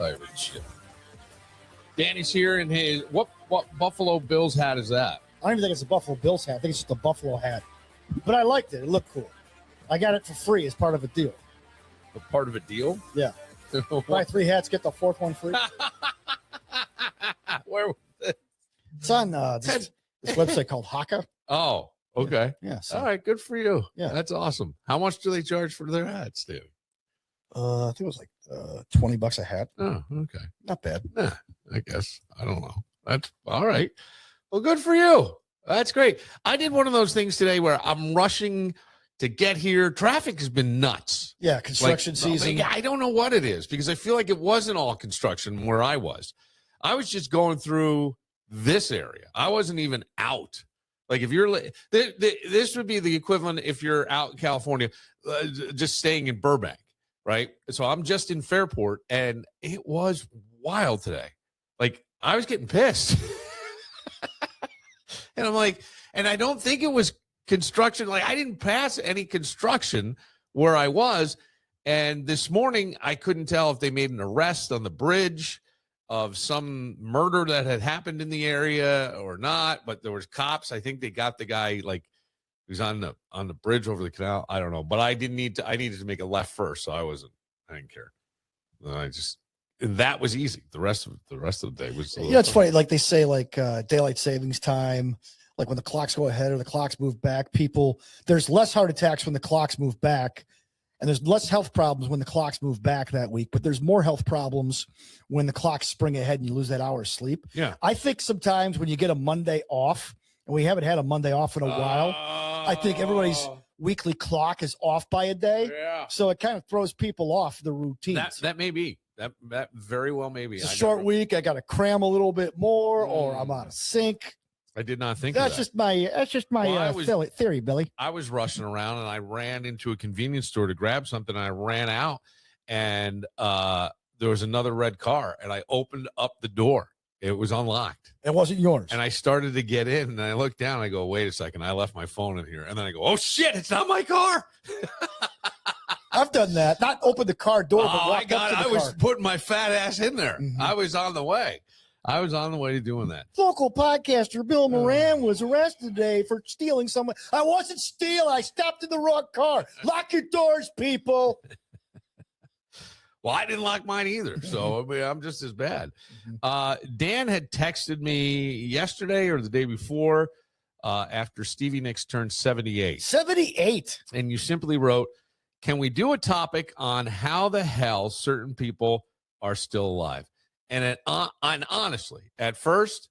Pirate ship. Danny's here in his what Buffalo Bills hat is that? I don't even think it's a Buffalo Bills hat. I think it's just a Buffalo hat. But I liked it. It looked cool. I got it for free as part of a deal. A part of a deal? Yeah. Buy 3 hats, get the 4th one free. Where was it? It's on this website called Haka. Oh, okay. Yeah. So, all right, good for you. Yeah. That's awesome. How much do they charge for their hats, dude? I think it was like $20 a hat. Oh, okay. Not bad. Yeah, I guess. I don't know. That's all right. Well, good for you. That's great. I did one of those things today where I'm rushing to get here. Traffic has been nuts. Yeah, construction season. I don't know what it is because I feel like it wasn't all construction where I was. I was just going through this area. I wasn't even out. Like if you're, this would be the equivalent if you're out in California, just staying in Burbank, right? So I'm just in Fairport, and it was wild today. Like I was getting pissed. And I'm like, and I don't think it was construction. Like I didn't pass any construction where I was. And this morning, I couldn't tell if they made an arrest on the bridge of some murder that had happened in the area or not. But there was cops. I think they got the guy, like he was on the bridge over the canal. I don't know. But I needed to make a left first. So I didn't care. And that was easy. The rest of the day was. It's funny. Like they say, like daylight savings time, like when the clocks go ahead or the clocks move back, there's less heart attacks when the clocks move back, and there's less health problems when the clocks move back that week. But there's more health problems when the clocks spring ahead and you lose that hour of sleep. Yeah. I think sometimes when you get a Monday off, and we haven't had a Monday off in a while, I think everybody's weekly clock is off by a day. Yeah. So it kind of throws people off the routines. That may be. That very well may be. It's a short week. I got to cram a little bit more, or I'm out of sync. I did not think that's of that. That's just my theory, Billy. I was rushing around and I ran into a convenience store to grab something. And I ran out, and there was another red car, and I opened up the door. It was unlocked. It wasn't yours. And I started to get in, and I looked down. And I go, wait a second. I left my phone in here. And then I go, oh shit, it's not my car. I've done that. Not open the car door, but walk up to the car. I was putting my fat ass in there. Mm-hmm. I was on the way. To doing that. Local podcaster Bill Moran was arrested today for stealing someone. I wasn't stealing. I stopped in the wrong car. Lock your doors, people. Well, I didn't lock mine either, so I mean, I'm just as bad. Dan had texted me yesterday or the day before after Stevie Nicks turned 78. 78. And you simply wrote, can we do a topic on how the hell certain people are still alive? And honestly, at first,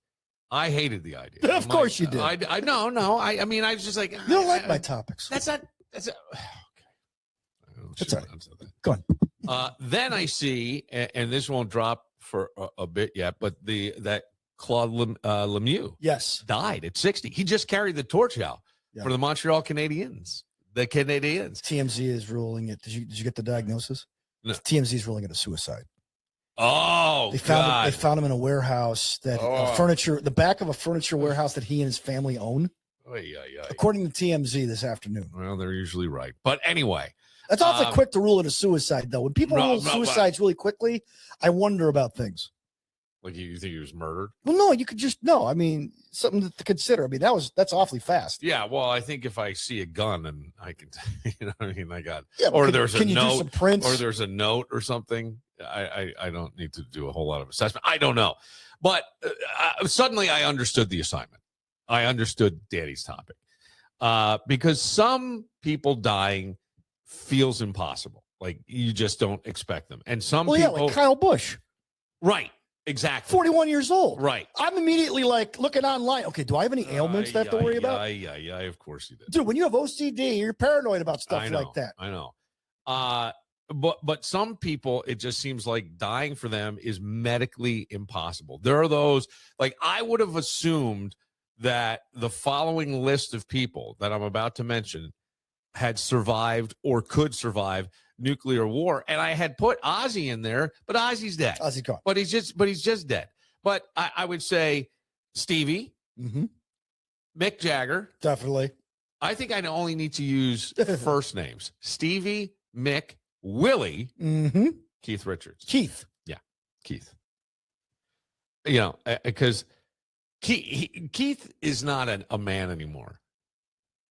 I hated the idea. Of course you did. I mean, I was just like, you don't like my topics. Okay. That's all right. Go on. Then I see, and this won't drop for a bit yet, but that Claude Lemieux, yes, died at 60. He just carried the torch out for the Montreal Canadiens. The Canadiens. TMZ is ruling it. Did you get the diagnosis? No. TMZ is ruling it a suicide. Oh, they found him in a warehouse the back of a furniture warehouse that he and his family own. According to TMZ this afternoon. Well, they're usually right. But anyway. That's awfully quick to rule it a suicide, though. When people rule suicides really quickly, I wonder about things. Like you think he was murdered? Well, no, you could just I mean, something to consider. I mean, that's awfully fast. Yeah, well, I think if I see a gun and I can, I mean, there's a note, or there's a note or something. I don't need to do a whole lot of assessment. I don't know, but suddenly I understood the assignment. I understood Danny's topic because some people dying feels impossible. Like you just don't expect them, and some people, like Kyle Busch, right. Exactly. 41 years old. Right. I'm immediately like looking online. Okay, do I have any ailments that I have to worry about? Yeah, of course you did. Dude, when you have OCD, you're paranoid about stuff like that. I know. But some people, it just seems like dying for them is medically impossible. There are those, like I would have assumed that the following list of people that I'm about to mention had survived or could survive nuclear war, and I had put Ozzy in there, but Ozzy's dead. Ozzy gone. But he's just dead. But I would say Stevie, Mick Jagger, definitely. I think I only need to use first names: Stevie, Mick, Willie, Keith Richards. Keith, Keith. You know, because Keith is not a man anymore.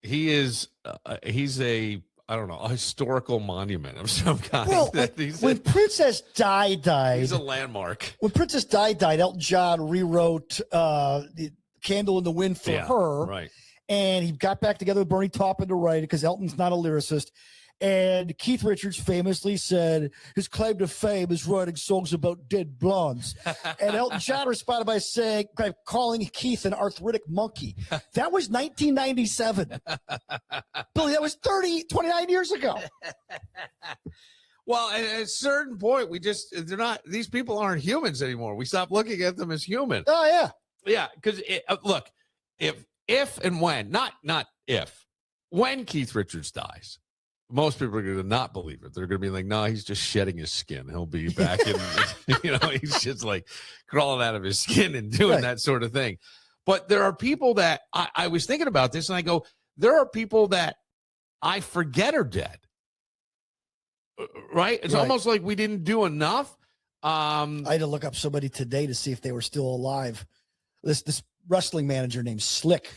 He is. He's a, I don't know, a historical monument of some kind. Well, when Princess Di died, he's a landmark. When Princess Di died, Elton John rewrote the Candle in the Wind for her. Right. And he got back together with Bernie Taupin to write it because Elton's not a lyricist. And Keith Richards famously said his claim to fame is writing songs about dead blondes. And Elton John responded by calling Keith an arthritic monkey. That was 1997. Billy, that was 29 years ago. Well, at a certain point, these people aren't humans anymore. We stop looking at them as human. Oh, yeah. Yeah, because look, if and when, not if, when Keith Richards dies, most people are going to not believe it. They're going to be like, no, he's just shedding his skin. He'll be back in, he's just like crawling out of his skin and doing that sort of thing. But there are people that I was thinking about this and I go, there are people that I forget are dead. Right? It's almost like we didn't do enough. I had to look up somebody today to see if they were still alive. This wrestling manager named Slick.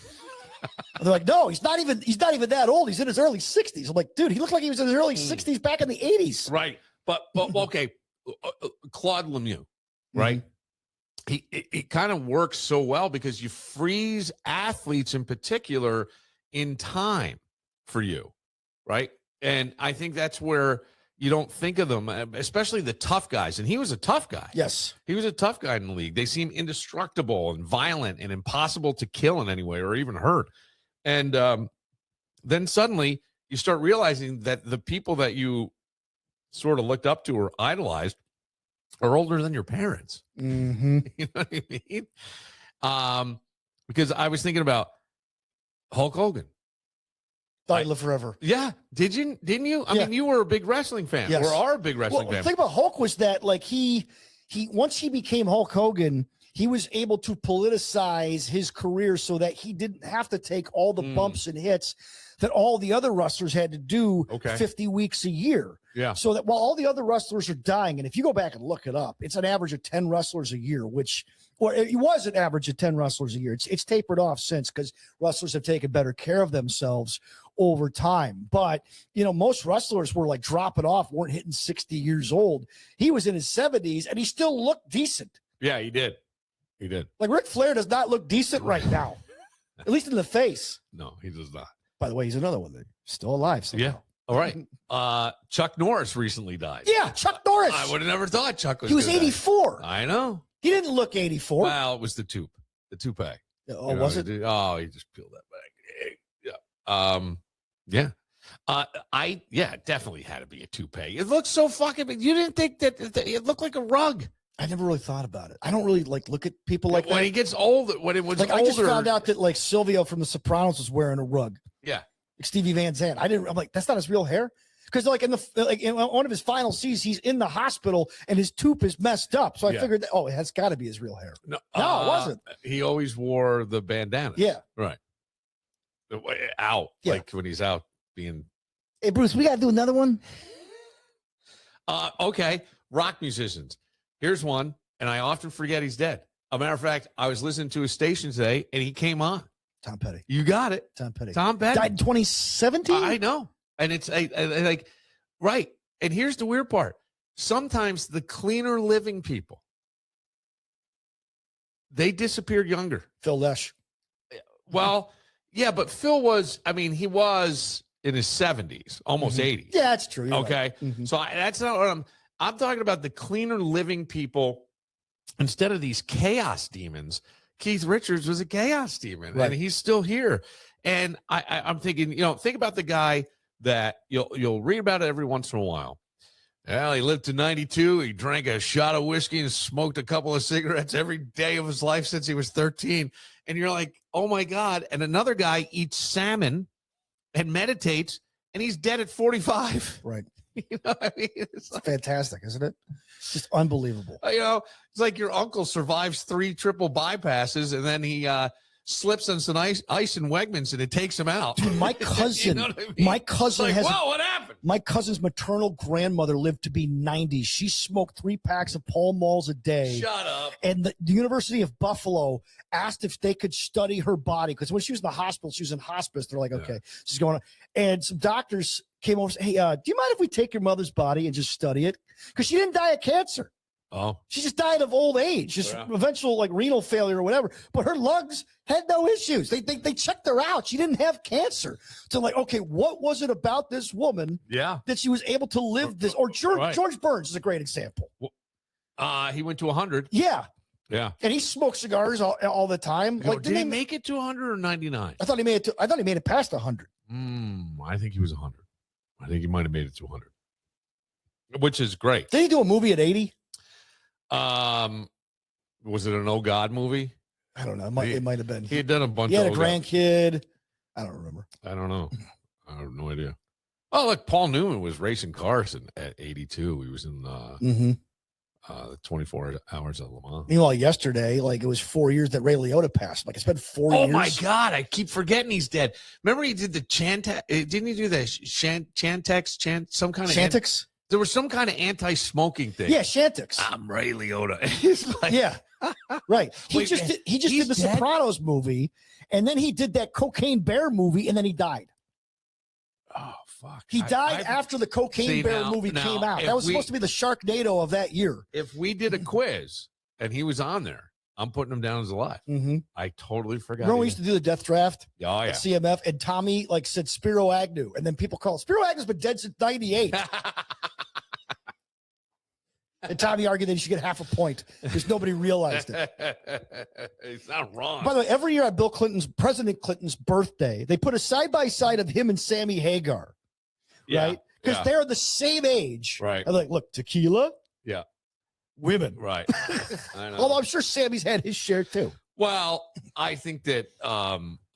They're like, no, he's not even that old. He's in his early 60s. I'm like, dude, he looked like he was in his early 60s back in the 80s. Right. But okay, Claude Lemieux, right? Mm-hmm. He kind of works so well because you freeze athletes in particular in time for you, right? And I think that's where you don't think of them, especially the tough guys. And he was a tough guy. Yes. He was a tough guy in the league. They seem indestructible and violent and impossible to kill in any way or even hurt. And then suddenly you start realizing that the people that you sort of looked up to or idolized are older than your parents. Mm-hmm. You know what I mean? Because I was thinking about Hulk Hogan. Thought he'd live forever. Yeah. Didn't you? I mean, you were a big wrestling fan. Yes. Or are a big wrestling fan. The thing about Hulk was that, like, he once he became Hulk Hogan, he was able to politicize his career so that he didn't have to take all the bumps and hits that all the other wrestlers had to do 50 weeks a year. Yeah. So that while all the other wrestlers are dying, and if you go back and look it up, it's an average of 10 wrestlers a year, or it was an average of 10 wrestlers a year. It's tapered off since because wrestlers have taken better care of themselves over time. But, most wrestlers were like dropping off, weren't hitting 60 years old. He was in his 70s and he still looked decent. Yeah, he did. He did. Like Ric Flair does not look decent right now, at least in the face. No, he does not. By the way, he's another one that's still alive somehow. Yeah. All right. Chuck Norris recently died. Yeah, Chuck Norris. I would have never thought Chuck was. He was 84. I know. He didn't look 84. Well, it was the toupee. Oh, was it? Oh, he just peeled that back. Yeah. Yeah. Definitely had to be a toupee. It looked so fucking big. You didn't think that it looked like a rug. I never really thought about it. I don't really look at people like when that. he gets older. When it was like older, I just found out that like Silvio from The Sopranos was wearing a rug. Yeah, like Stevie Van Zandt. I'm like, that's not his real hair. Because in one of his final seasons, he's in the hospital and his toupee is messed up. So I figured that it has got to be his real hair. No, it wasn't. He always wore the bandana. Yeah, right. Out like when he's out being. Hey Bruce, we got to do another one. Okay, rock musicians. Here's one, and I often forget he's dead. As a matter of fact, I was listening to his station today, and he came on. Tom Petty. You got it. Tom Petty. Tom Petty. Died in 2017? I know. And it's like, right. And here's the weird part. Sometimes the cleaner living people, they disappeared younger. Phil Lesh. Well, yeah, but Phil he was in his 70s, almost 80s. Yeah, that's true. You're okay. Right. Mm-hmm. So that's not what I'm talking about. The cleaner living people, instead of these chaos demons, Keith Richards was a chaos demon, and he's still here. And I'm thinking, think about the guy that you'll read about it every once in a while. Well, he lived to 92. He drank a shot of whiskey and smoked a couple of cigarettes every day of his life since he was 13. And you're like, oh my God. And another guy eats salmon and meditates, and he's dead at 45. Right. You know what I mean? It's fantastic, isn't it? It's just unbelievable. It's like your uncle survives 3 triple bypasses, and then slips on some ice in Wegmans and it takes him out. Dude, my cousin, You know what I mean? my cousin It's like, has. whoa, what happened? My cousin's maternal grandmother lived to be 90. She smoked 3 packs of Pall Malls a day. Shut up. And the University of Buffalo asked if they could study her body because when she was in the hospital, she was in hospice. They're like, okay, she's going on. And some doctors came over and said, hey, do you mind if we take your mother's body and just study it? Because she didn't die of cancer. Oh, She just died of old age, just eventual like renal failure or whatever. But her lungs had no issues. They checked her out. She didn't have cancer. So like, okay, what was it about this woman that she was able to live this? Or George Burns is a great example. He went to 100. Yeah. Yeah. And he smoked cigars all the time. Like, did he make it to 100 or 99? I thought he made it past 100. I think he was 100. I think he might have made it to 100, which is great. Did he do a movie at 80? Was it an Oh God movie? I don't know. It might have been. He had done a bunch. He had of a grandkid. I don't remember. I don't know. I have no idea. Oh, look, Paul Newman was racing cars at 82. He was in the 24 Hours at Le Mans. Meanwhile, yesterday, like it was 4 years that Ray Liotta passed. Like it's been 4 years. Oh my God, I keep forgetting he's dead. Remember he did the Chantex? Didn't he do the Chantex? Some kind of Chantix? There was some kind of anti-smoking thing. Yeah, Chantix. I'm Ray Liotta. He's like, yeah, right. He Wait, just did the dead? Sopranos movie, and then he did that Cocaine Bear movie, and then he died. oh fuck. He died after the Cocaine Bear movie came out. That was supposed to be the Sharknado of that year. If we did a quiz and he was on there, I'm putting him down as alive. Mm-hmm. I totally forgot. Remember we used to do the death draft Oh yeah. at CMF, and Tommy like said Spiro Agnew, and then people call Spiro Agnew's been dead since '98. And Tommy argued that he should get half a point because nobody realized it. It's not wrong. By the way, every year on President Clinton's birthday, they put a side-by-side of him and Sammy Hagar, right? Because they're the same age. Right. And like, look, tequila. Yeah. Women. Right. I know. Although I'm sure Sammy's had his share too. Well, I think that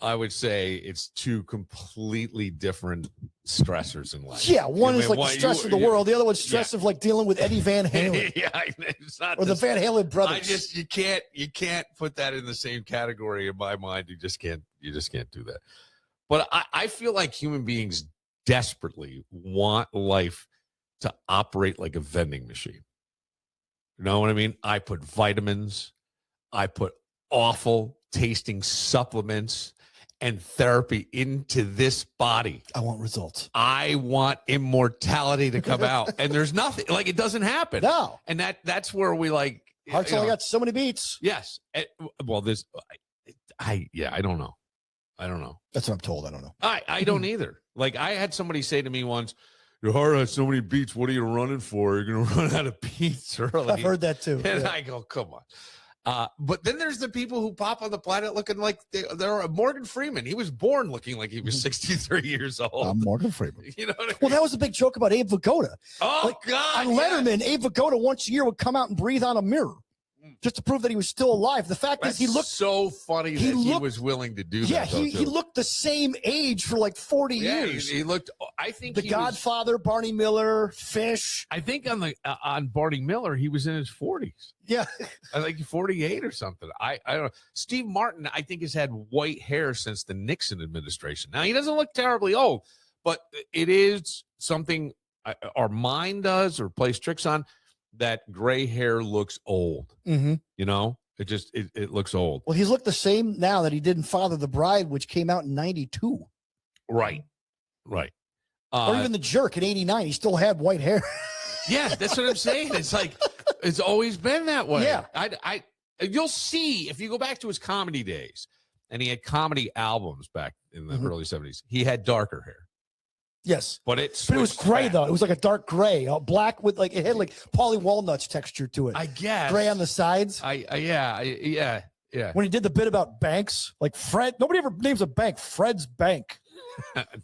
I would say it's two completely different stressors in life. Yeah, one is like the stress of the world. The other one's stress of like dealing with Eddie Van Halen. It's not or the Van Halen brothers. you can't put that in the same category in my mind. You just can't do that. But I feel like human beings desperately want life to operate like a vending machine. You know what I mean? I put vitamins, I put awful tasting supplements and therapy into this body. I want results. I want immortality to come out. And there's nothing, like it doesn't happen. No. And that's where we like. Heart's only got so many beats. Yes. Well, I don't know. I don't know. That's what I'm told. I don't know. I don't either. Like I had somebody say to me once, your heart has so many beats. What are you running for? You're going to run out of beats early. I've heard that too. And I go, come on. But then there's the people who pop on the planet looking like they're Morgan Freeman. He was born looking like he was 63 years old. I'm Morgan Freeman. You know what I mean? Well, that was a big joke about Abe Vigoda. Oh, God. On Letterman, Abe Vigoda once a year would come out and breathe on a mirror just to prove that he was still alive. The fact is he looked so funny that he was willing to do that. Yeah, he looked the same age for like 40 years. He looked, I think The Godfather, Barney Miller, Fish. I think on Barney Miller, he was in his 40s. Yeah. I think 48 or something. I don't know. Steve Martin, I think, has had white hair since the Nixon administration. Now, he doesn't look terribly old, but it is something our mind does or plays tricks on, that gray hair looks old. Mm-hmm. You know, it looks old. Well, he's looked the same now that he did in Father the Bride, which came out in 92. Right. Or even The Jerk in 89. He still had white hair. Yeah, that's what I'm saying. It's like, it's always been that way. Yeah. You'll see if you go back to his comedy days, and he had comedy albums back in the early 70s. He had darker hair. Yes. But it was gray, though. It was like a dark gray, black with like, it had like Pauly Walnuts texture to it. I guess. Gray on the sides. Yeah. When he did the bit about banks, like Fred, nobody ever names a bank Fred's Bank.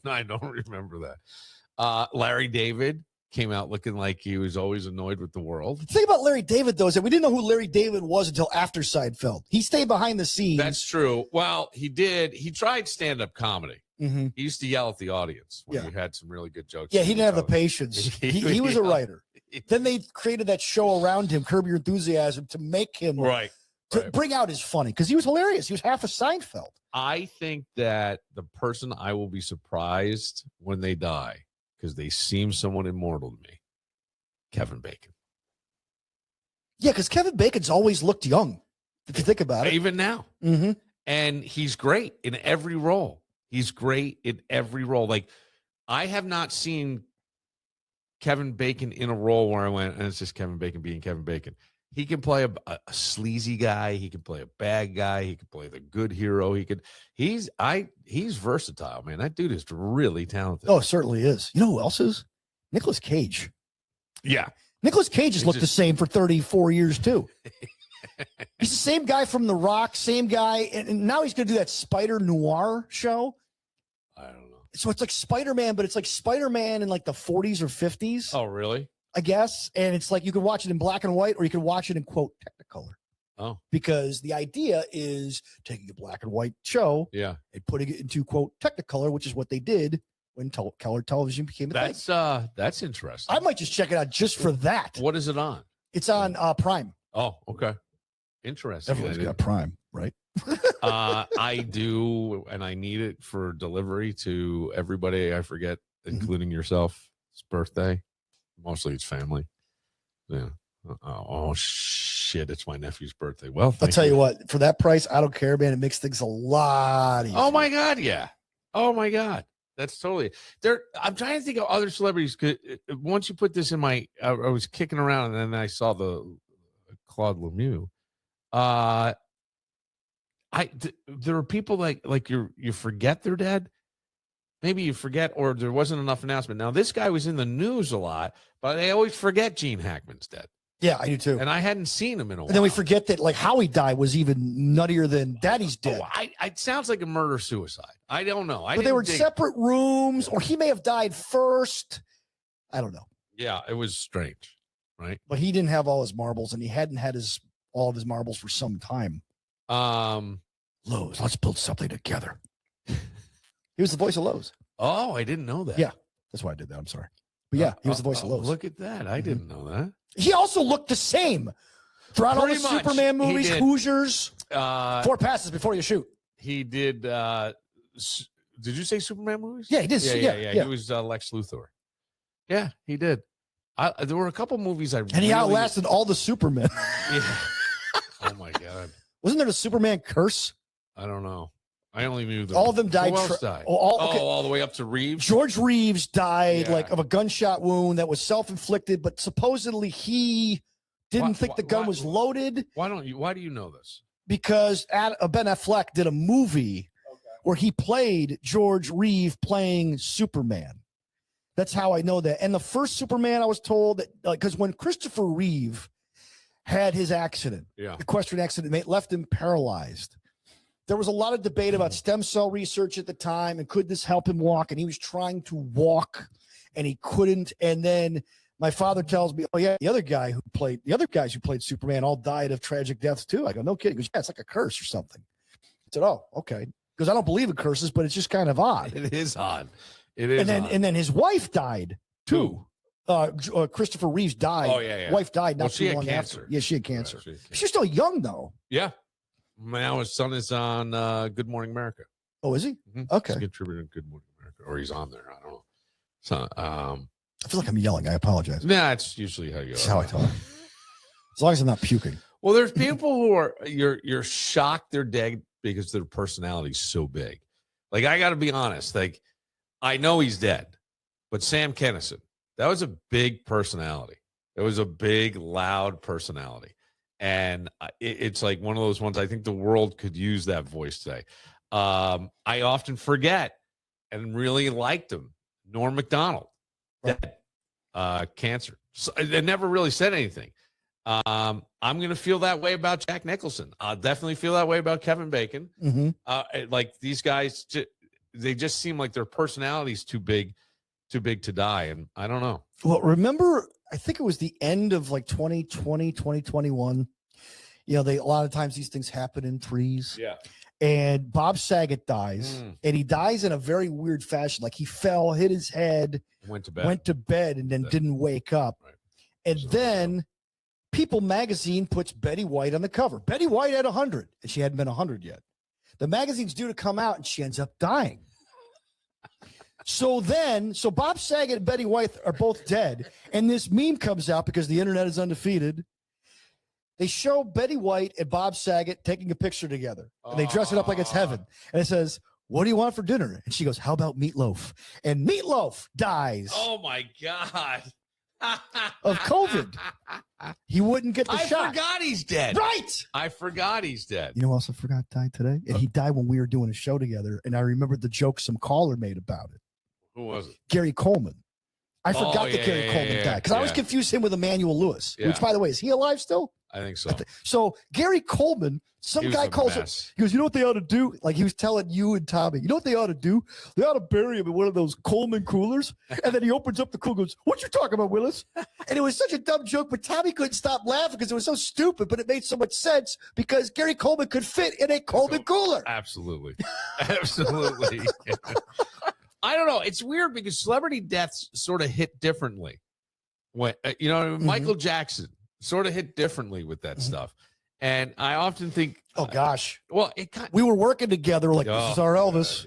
No, I don't remember that. Larry David came out looking like he was always annoyed with the world. The thing about Larry David, though, is that we didn't know who Larry David was until after Seinfeld. He stayed behind the scenes. That's true. Well, he did. He tried stand-up comedy. Mm-hmm. He used to yell at the audience when you had some really good jokes. Yeah, he didn't have the patience. He was a writer. Then they created that show around him, Curb Your Enthusiasm, to make him to bring out is funny because he was hilarious. He was half a Seinfeld. I think that the person I will be surprised when they die, because they seem somewhat immortal to me, Kevin Bacon. Yeah, because Kevin Bacon's always looked young, if you think about it. Even now. Mm-hmm. And he's great in every role. He's great in every role. Like, I have not seen Kevin Bacon in a role where I went, and it's just Kevin Bacon being Kevin Bacon. He can play a sleazy guy. He can play a bad guy. He can play the good hero. He's versatile, man. That dude is really talented. Oh, certainly is. You know who else is? Nicolas Cage. Yeah. Nicolas Cage has looked the same for 34 years, too. He's the same guy from The Rock, same guy. And now he's going to do that Spider Noir show. I don't know. So it's like Spider-Man, but it's like Spider-Man in like the 40s or 50s. Oh, really? I guess. And it's like you could watch it in black and white or you could watch it in, quote, Technicolor. Oh. Because the idea is taking a black and white show and putting it into, quote, Technicolor, which is what they did when color television became a thing. That's interesting. I might just check it out just for that. What is it on? It's on Prime. Oh, okay. Interesting. Everyone's got Prime, right? I do, and I need it for delivery to everybody I forget, including yourself. It's birthday. Mostly it's family. Yeah. Oh, shit. It's my nephew's birthday. Well, I'll tell you what, for that price, I don't care, man. It makes things a lot easier. Oh, my God. Yeah. Oh, my God. That's totally there. I'm trying to think of other celebrities. Once you put this in I was kicking around and then I saw the Claude Lemieux. There are people like you forget they're dead. Maybe you forget, or there wasn't enough announcement. Now, this guy was in the news a lot, but I always forget Gene Hackman's dead. Yeah, I do too. And I hadn't seen him in a while. And then we forget that like how he died was even nuttier than Daddy's dead. It sounds like a murder-suicide. I don't know. But they were in separate rooms, or he may have died first. I don't know. Yeah, it was strange, right? But he didn't have all his marbles, and he hadn't had all of his marbles for some time. Lowe's, let's build something together. He was the voice of Lowe's. Oh, I didn't know that. Yeah, that's why I did that. I'm sorry. But yeah, he was the voice of Lowe's. Look at that. I didn't know that. He also looked the same throughout all the Superman movies, Hoosiers. 4 passes before you shoot. He did. Did you say Superman movies? Yeah, he did. Yeah. He was Lex Luthor. Yeah, he did. There were a couple movies and he outlasted all the Supermen. Yeah. Oh my God. Wasn't there the Superman curse? I don't know. I only knew all of them died. Who else died? All the way up to Reeves. George Reeves died of a gunshot wound that was self-inflicted, but supposedly he didn't think the gun was loaded. Why do you know this? Because Ben Affleck did a movie where he played George Reeves playing Superman. That's how I know that. And the first Superman, I was told that because when Christopher Reeve had his accident, the equestrian accident, left him paralyzed. There was a lot of debate about stem cell research at the time, and could this help him walk? And he was trying to walk, and he couldn't. And then my father tells me, "Oh yeah, the other guys who played Superman all died of tragic deaths too." I go, "No kidding." He goes, "Yeah, it's like a curse or something." I said, "Oh, okay." Because I don't believe in curses, but it's just kind of odd. It is odd. It is. And then his wife died too. Christopher Reeves died. Oh yeah. Wife died not too long after. Yeah, she had cancer. She's still young though. Yeah. Now his son is on Good Morning America. Oh, is he? Mm-hmm. Okay. He's contributing to Good Morning America, or he's on there. I don't know. So, I feel like I'm yelling. I apologize. Nah, it's usually how you. That's how I talk. As long as I'm not puking. Well, there's people who are you're shocked they're dead because their personality's so big. Like, I got to be honest. Like, I know he's dead, but Sam Kinison, that was a big personality. It was a big, loud personality. And it's like one of those ones, I think the world could use that voice today. I often forget and really liked him. Norm Macdonald, dead, cancer. So, they never really said anything. I'm going to feel that way about Jack Nicholson. I'll definitely feel that way about Kevin Bacon. Mm-hmm. Like, these guys, they just seem like their personality's too big to die. And I don't know. Well, remember, I think it was the end of like 2020, 2021. You know, a lot of times these things happen in threes. Yeah. And Bob Saget dies, and he dies in a very weird fashion. Like, he fell, hit his head, went to bed, and then didn't wake up. Right. And then People magazine puts Betty White on the cover. Betty White at 100, and she hadn't been 100 yet. The magazine's due to come out, and she ends up dying. So Bob Saget and Betty White are both dead, and this meme comes out because the internet is undefeated. They show Betty White and Bob Saget taking a picture together, and they dress it up like it's heaven. And it says, "What do you want for dinner?" And she goes, "How about meatloaf?" And Meatloaf dies. Oh my God. Of COVID. He wouldn't get the shot. I forgot he's dead. Right. I forgot he's dead. You know who else I forgot died today? And he died when we were doing a show together. And I remembered the joke some caller made about it. Who was it? Gary Coleman. I forgot that Gary Coleman died because I always confused him with Emmanuel Lewis, which, by the way, is he alive still? I think so. So Gary Coleman, some guy calls him. He goes, "You know what they ought to do?" Like he was telling you and Tommy, "You know what they ought to do? They ought to bury him in one of those Coleman coolers." And then he opens up the cooler, goes, "What you talking about, Willis?" And it was such a dumb joke, but Tommy couldn't stop laughing because it was so stupid, but it made so much sense because Gary Coleman could fit in a Coleman cooler. Absolutely. Absolutely. I don't know. It's weird because celebrity deaths sort of hit differently. When Michael Jackson sort of hit differently with that stuff. And I often think, oh gosh, well, we were working together like this is our Elvis.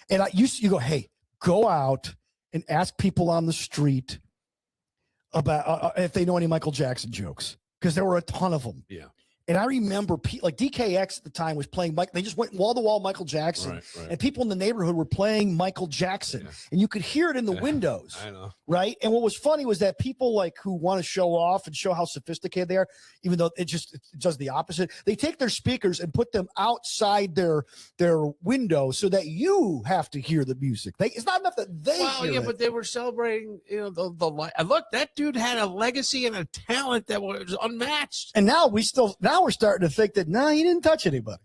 Yeah. And you go, "Hey, go out and ask people on the street about if they know any Michael Jackson jokes." Because there were a ton of them. Yeah. And I remember like DKX at the time was playing Mike. They just went wall to wall Michael Jackson, right. and people in the neighborhood were playing Michael Jackson, and you could hear it in the windows. I know. Right. And what was funny was that people like who want to show off and show how sophisticated they are, even though it does the opposite. They take their speakers and put them outside their window so that you have to hear the music. It's not enough that they hear it. But they were celebrating, look, that dude had a legacy and a talent that was unmatched. And now we're starting to think that, he didn't touch anybody.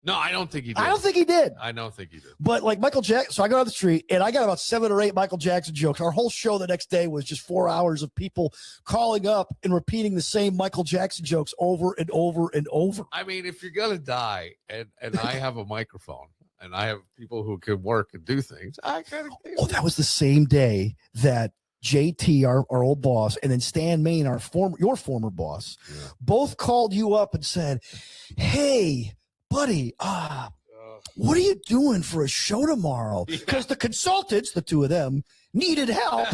No, I don't think he did. I don't think he did. I don't think he did. But like Michael Jackson, so I go down the street and I got about 7 or 8 Michael Jackson jokes. Our whole show the next day was just 4 hours of people calling up and repeating the same Michael Jackson jokes over and over and over. I mean, if you're going to die and I have a microphone and I have people who can work and do things, I kind of think. Oh, that was the same day that JT, our old boss, and then Stan Main, your former boss, both called you up and said, "Hey, buddy, what are you doing for a show tomorrow?" Because the consultants, the two of them, needed help.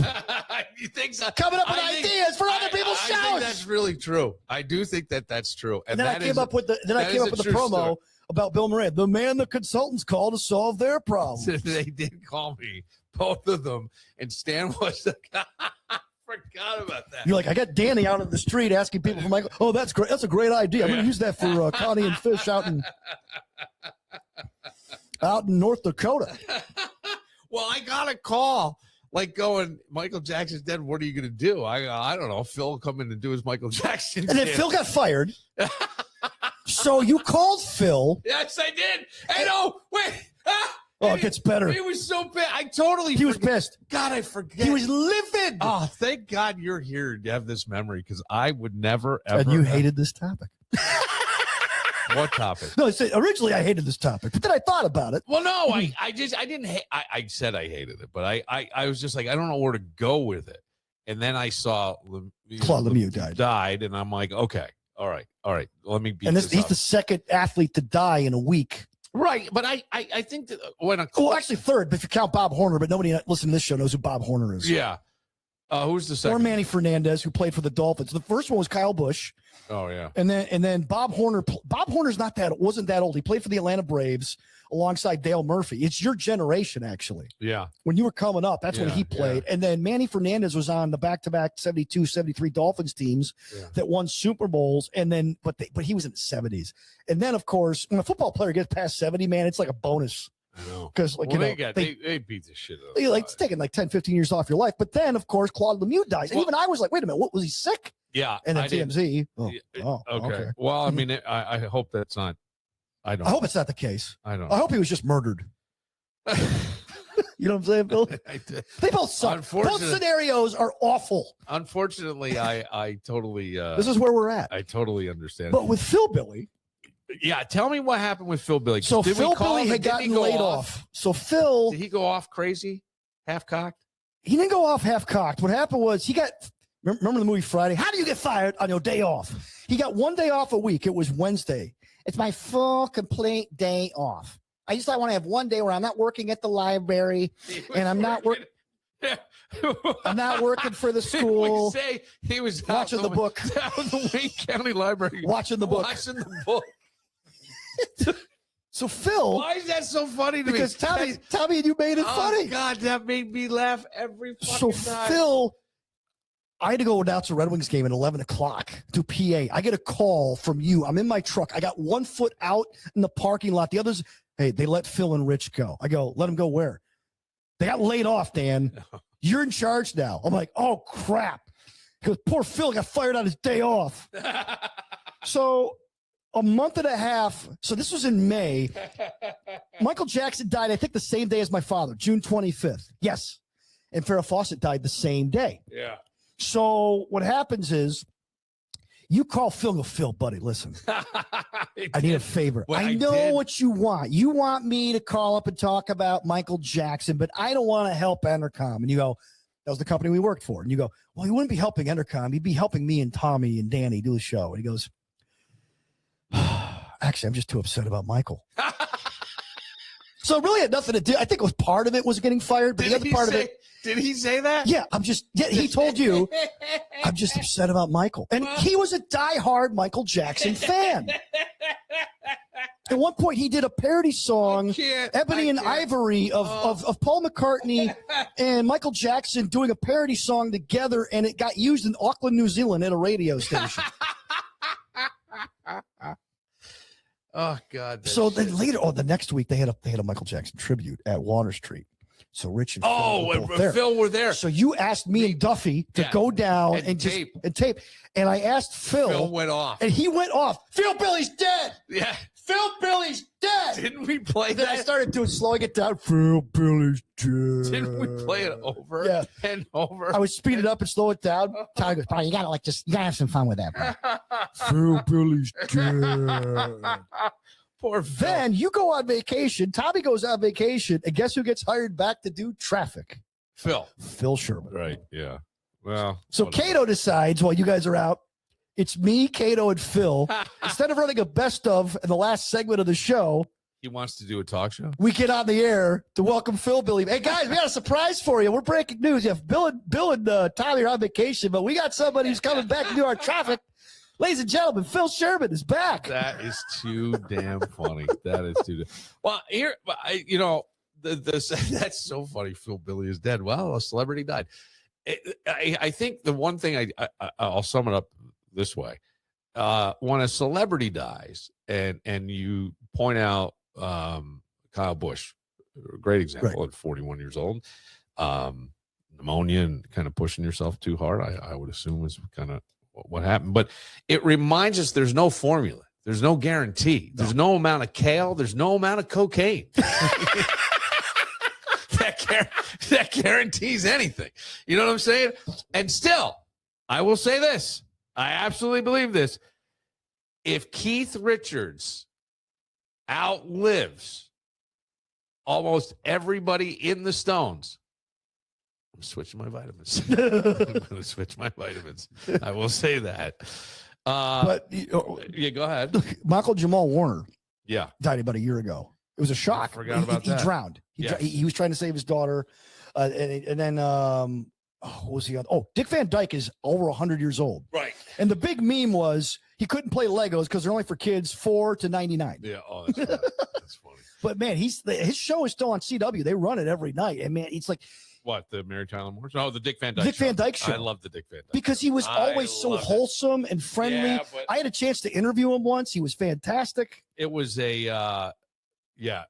You think so? Coming up with ideas for other people's shows. I think that's really true. I do think that's true. And then I came up with the promo story about Bill Moran, the man the consultants call to solve their problems. They did call me, both of them, and Stan was like, I forgot about that. You're like, "I got Danny out in the street asking people for Michael." "Oh, that's great. That's a great idea. I'm going to use that for Connie and Fish out in North Dakota." Well, I got a call like going, "Michael Jackson's dead. What are you going to do?" I don't know. Phil will come in and do his Michael Jackson. And then Phil got fired. So you called Phil. Yes, I did. Hey, no, wait. Oh, it gets better. He was so bad. He was pissed. God, I forget. He was livid. Oh, thank God you're here to have this memory because I would never, ever. And you hated this topic. What topic? No, originally I hated this topic, but then I thought about it. Well, no, I didn't hate. I said I hated it, but I was just like, I don't know where to go with it. And then I saw Claude Lemieux died, and I'm like, okay, all right. Let me beat and this he's up. the second athlete to die in a week. Right, but I think that when actually third, if you count Bob Horner, but nobody listening to this show knows who Bob Horner is. Yeah. Who's the second? Or Manny Fernandez, who played for the Dolphins. The first one was Kyle Busch. Oh yeah. And then Bob Horner. Bob Horner's wasn't that old. He played for the Atlanta Braves alongside Dale Murphy. It's your generation, actually. Yeah. When you were coming up, that's when he played. Yeah. And then Manny Fernandez was on the back-to-back 72, 73 Dolphins teams that won Super Bowls. And then, but he was in the 70s. And then, of course, when a football player gets past 70, man, it's like a bonus. I know. Because they beat the shit out of it. It's taking like 10, 15 years off your life. But then, of course, Claude Lemieux dies. And even I was like, wait a minute, what was he sick? Yeah. And then TMZ. Okay. Well, I mean, I hope that's not. I hope it's not the case. I hope he was just murdered. You know what I'm saying, Bill? They both suck. Both scenarios are awful. Unfortunately, I totally. This is where we're at. I totally understand. But with Phil Billy. Yeah, tell me what happened with Phil Billy. So Phil Billy had gotten laid off. So Phil. Did he go off crazy? Half cocked? He didn't go off half cocked. What happened was he got Remember the movie Friday? How do you get fired on your day off? He got one day off a week. It was Wednesday. It's my full, complete day off. I want to have one day where I'm not working at the library and I'm not working. I'm not working for the school. Say he was watching the book. Down the Wayne County Library. Watching the book. Watching the book. So Phil, why is that so funny to because me? Because Tommy and you made it funny. God, that made me laugh every fucking time. Phil, I had to go announce a Red Wings game at 11 o'clock to PA. I get a call from you. I'm in my truck. I got one foot out in the parking lot. The others, hey, they let Phil and Rich go. I go, let them go where? They got laid off, Dan. You're in charge now. I'm like, oh, crap. He goes, poor Phil got fired on his day off. So a month and a half. So this was in May. Michael Jackson died, I think, the same day as my father, June 25th. Yes. And Farrah Fawcett died the same day. Yeah. So what happens is you call Phil and go, Phil, buddy, listen, I need a favor. Well, I know what you want. You want me to call up and talk about Michael Jackson, but I don't want to help Entercom. And you go, that was the company we worked for. And you go, well, you wouldn't be helping Entercom. You'd be helping me and Tommy and Danny do the show. And he goes, actually, I'm just too upset about Michael. So it really had nothing to do. I think it was part of it was getting fired, but the other part of it. Did he say that? Yeah, he told you, I'm just upset about Michael. And he was a diehard Michael Jackson fan. At one point, he did a parody song, Ebony and Ivory, of Paul McCartney and Michael Jackson doing a parody song together, and it got used in Auckland, New Zealand at a radio station. Oh, God. So then later, the next week, they had a Michael Jackson tribute at Water Street. So Rich and Phil were there. So you asked me and Duffy to go down and tape. And I asked Phil. Phil went off. And he went off. Phil Billy's dead. Yeah. Phil Billy's dead. Didn't we play then that? I started slowing it down. Phil Billy's dead. Didn't we play it over and over? I would speed it up and slow it down. Tommy goes, "Bro, you gotta you gotta have some fun with that, bro." Phil Billy's dead. Poor Phil. Then you go on vacation. Tommy goes on vacation, and guess who gets hired back to do traffic? Phil Sherman. Right. Yeah. Well. So Cato decides while you guys are out, it's me, Cato, and Phil. Instead of running a best of in the last segment of the show, he wants to do a talk show. We get on the air to welcome Phil Billy. Hey guys, we got a surprise for you. We're breaking news. Yeah, Bill and Tommy are on vacation, but we got somebody who's coming back to do our traffic. Ladies and gentlemen, Phil Sherman is back. That is too damn funny. That is too. Well, here, that's so funny. Phil Billy is dead. Well, a celebrity died. I think the one thing I'll sum it up this way: when a celebrity dies, and you point out Kyle Busch, a great example at 41 years old, pneumonia and kind of pushing yourself too hard. I would assume is kind of what happened, but it reminds us there's no formula, there's no guarantee, there's no amount of kale, there's no amount of cocaine that guarantees anything. You know what I'm saying? And still, I will say this: I absolutely believe this. If Keith Richards outlives almost everybody in the Stones, I'm switching my vitamins. I'm going to switch my vitamins. I will say that. But yeah, go ahead. Look, Michael Jamal Warner died about a year ago. It was a shock. I forgot about that. He drowned. He was trying to save his daughter. And then what was he on? Oh, Dick Van Dyke is over 100 years old. Right. And the big meme was he couldn't play Legos because they're only for kids 4 to 99. Yeah. Oh, that's funny. That's funny. But man, his show is still on CW. They run it every night. And man, it's like, what, the Mary Tyler Moore? No, the Dick Van Dyke. Dick Van Dyke show. I love the Dick Van Dyke because he was always so wholesome and friendly. Yeah, I had a chance to interview him once. He was fantastic. It was it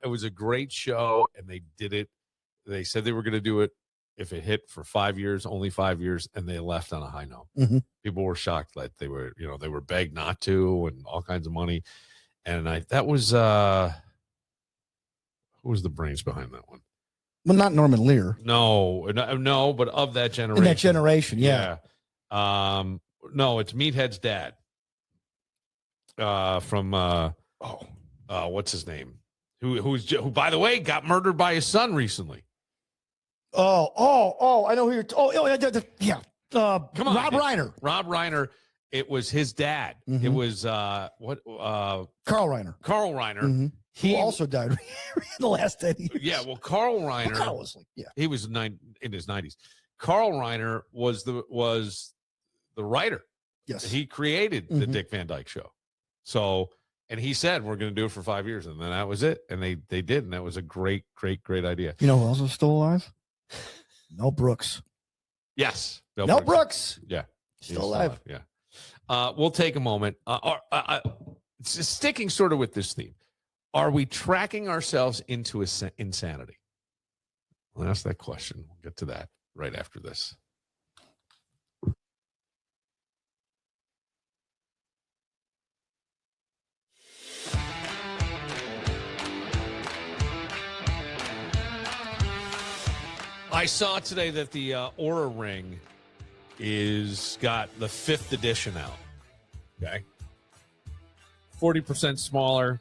was a great show, and they did it. They said they were going to do it if it hit for 5 years, only 5 years, and they left on a high note. Mm-hmm. People were shocked that they were begged not to, and all kinds of money. And that was who was the brains behind that one? Well, not Norman Lear. No, but of that generation. In that generation, yeah. No, it's Meathead's dad. From what's his name? Who by the way got murdered by his son recently. Oh, I know who you're. Yeah. Come on, Rob Reiner. Rob Reiner. It was his dad. Mhm. It was Carl Reiner. Carl Reiner. Mhm. He Who also died in the last 10 years. Yeah, well, Carl Reiner. Well, Carl was like, yeah. He was in his 90s. Carl Reiner was the writer. Yes. He created the Mhm. Dick Van Dyke Show. So, and he said we're going to do it for 5 years, and then that was it. And they did, and that was a great idea. You know who else is still alive? Mel Brooks. Yes, Mel Brooks. Yeah, Still alive. Yeah. We'll take a moment. Sticking sort of with this theme, are we tracking ourselves into insanity? I'll ask that question. We'll get to that right after this. I saw today that the Oura Ring is got the 5th edition out. Okay. 40% smaller.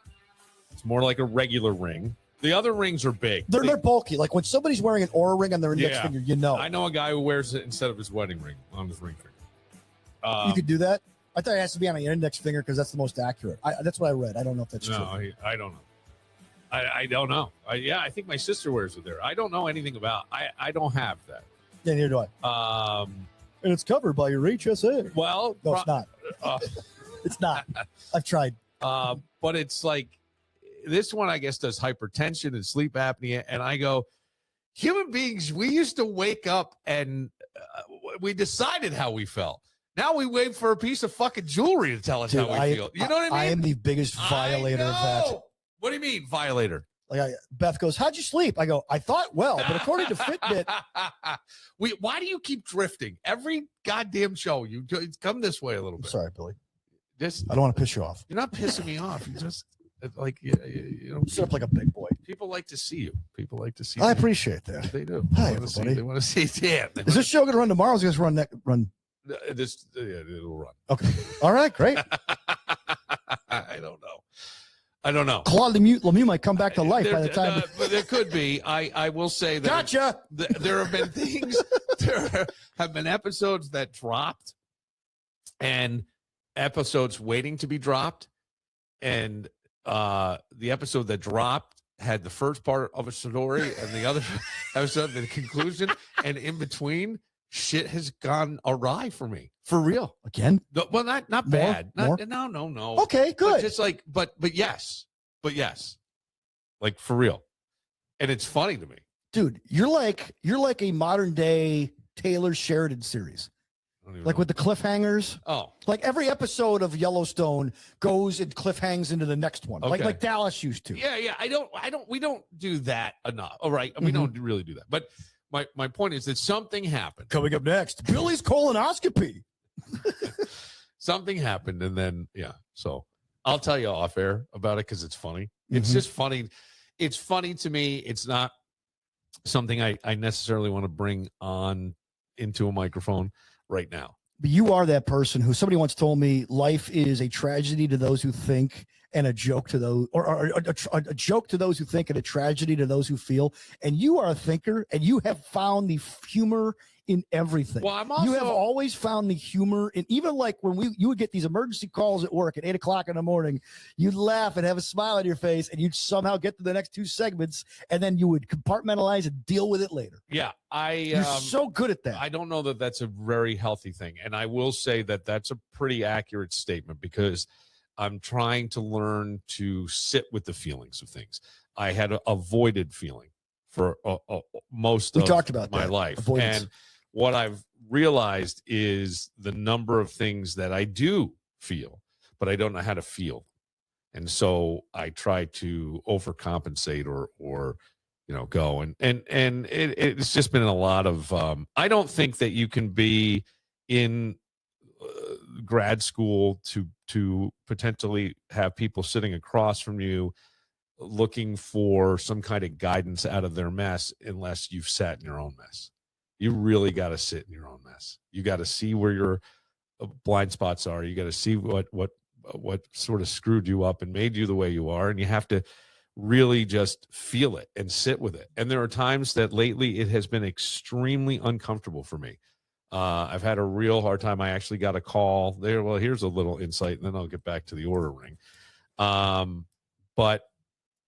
It's more like a regular ring. The other rings are big. They're bulky. Like when somebody's wearing an Oura ring on their index finger, you know. I know a guy who wears it instead of his wedding ring on his ring finger. You could do that? I thought it has to be on your index finger because that's the most accurate. That's what I read. I don't know if that's true. I don't know. I don't know. I think my sister wears it there. I don't know anything about. I don't have that. Yeah, neither do I. And it's covered by your HSA. Well, no, it's not. It's not. I've tried. But it's like this one, I guess, does hypertension and sleep apnea. And I go, human beings, we used to wake up and we decided how we felt. Now we wait for a piece of fucking jewelry to tell us how we feel. You know what I mean? I am the biggest violator of that. What do you mean, violator? Like Beth goes, "How'd you sleep?" I go, "I thought well, but according to Fitbit." Why do you keep drifting? Every goddamn show, you come this way a little bit. Sorry, Billy. I don't want to piss you off. You're not pissing me off. You just like you know, sit up like a big boy. People like to see you. People like to see. I appreciate that. They do. Hi, everybody. They want to see. Yeah. Is this show going to run tomorrow? Is it going to run? It'll run. Okay. All right. Great. I don't know. Claude Lemieux might come back to life by the time. But there could be. I will say that. Gotcha. There have been things. There have been episodes that dropped, and episodes waiting to be dropped, and the episode that dropped had the first part of a story, and the other episode the conclusion, and in between, shit has gone awry for me. For real. Again? No, well, not More? bad. More? No. Okay, good. But just like, but yes. Like for real. And it's funny to me. Dude, you're like a modern day Taylor Sheridan series. Like with the cliffhangers. Oh. Like every episode of Yellowstone goes and cliffhangs into the next one. Okay. Like Dallas used to. Yeah. We don't do that enough. All right. We don't really do that. But my point is that something happened. Coming up next, Billy's colonoscopy. Something happened, and then so I'll tell you off air about it because it's funny. It's just funny. It's funny to me. It's not something I necessarily want to bring on into a microphone right now. But you are that person who somebody once told me life is a tragedy to those who think and a joke to those, or a joke to those who think and a tragedy to those who feel. And you are a thinker, and you have found the humor in everything. Well, I'm also, you have always found the humor in, even like when you would get these emergency calls at work at 8 o'clock in the morning, you'd laugh and have a smile on your face, and you'd somehow get to the next 2 segments, and then you would compartmentalize and deal with it later. Yeah, you're so good at that. I don't know that that's a very healthy thing, and I will say that that's a pretty accurate statement because I'm trying to learn to sit with the feelings of things. I had avoided feeling for most of my life, Avoidance. And what I've realized is the number of things that I do feel, but I don't know how to feel. And so I try to overcompensate or go. And it's just been a lot of, I don't think that you can be in grad school to potentially have people sitting across from you looking for some kind of guidance out of their mess unless you've sat in your own mess. You really got to sit in your own mess. You got to see where your blind spots are. You got to see what sort of screwed you up and made you the way you are. And you have to really just feel it and sit with it. And there are times that lately it has been extremely uncomfortable for me. I've had a real hard time. I actually got a call there. Well, here's a little insight, and then I'll get back to the Oura Ring. But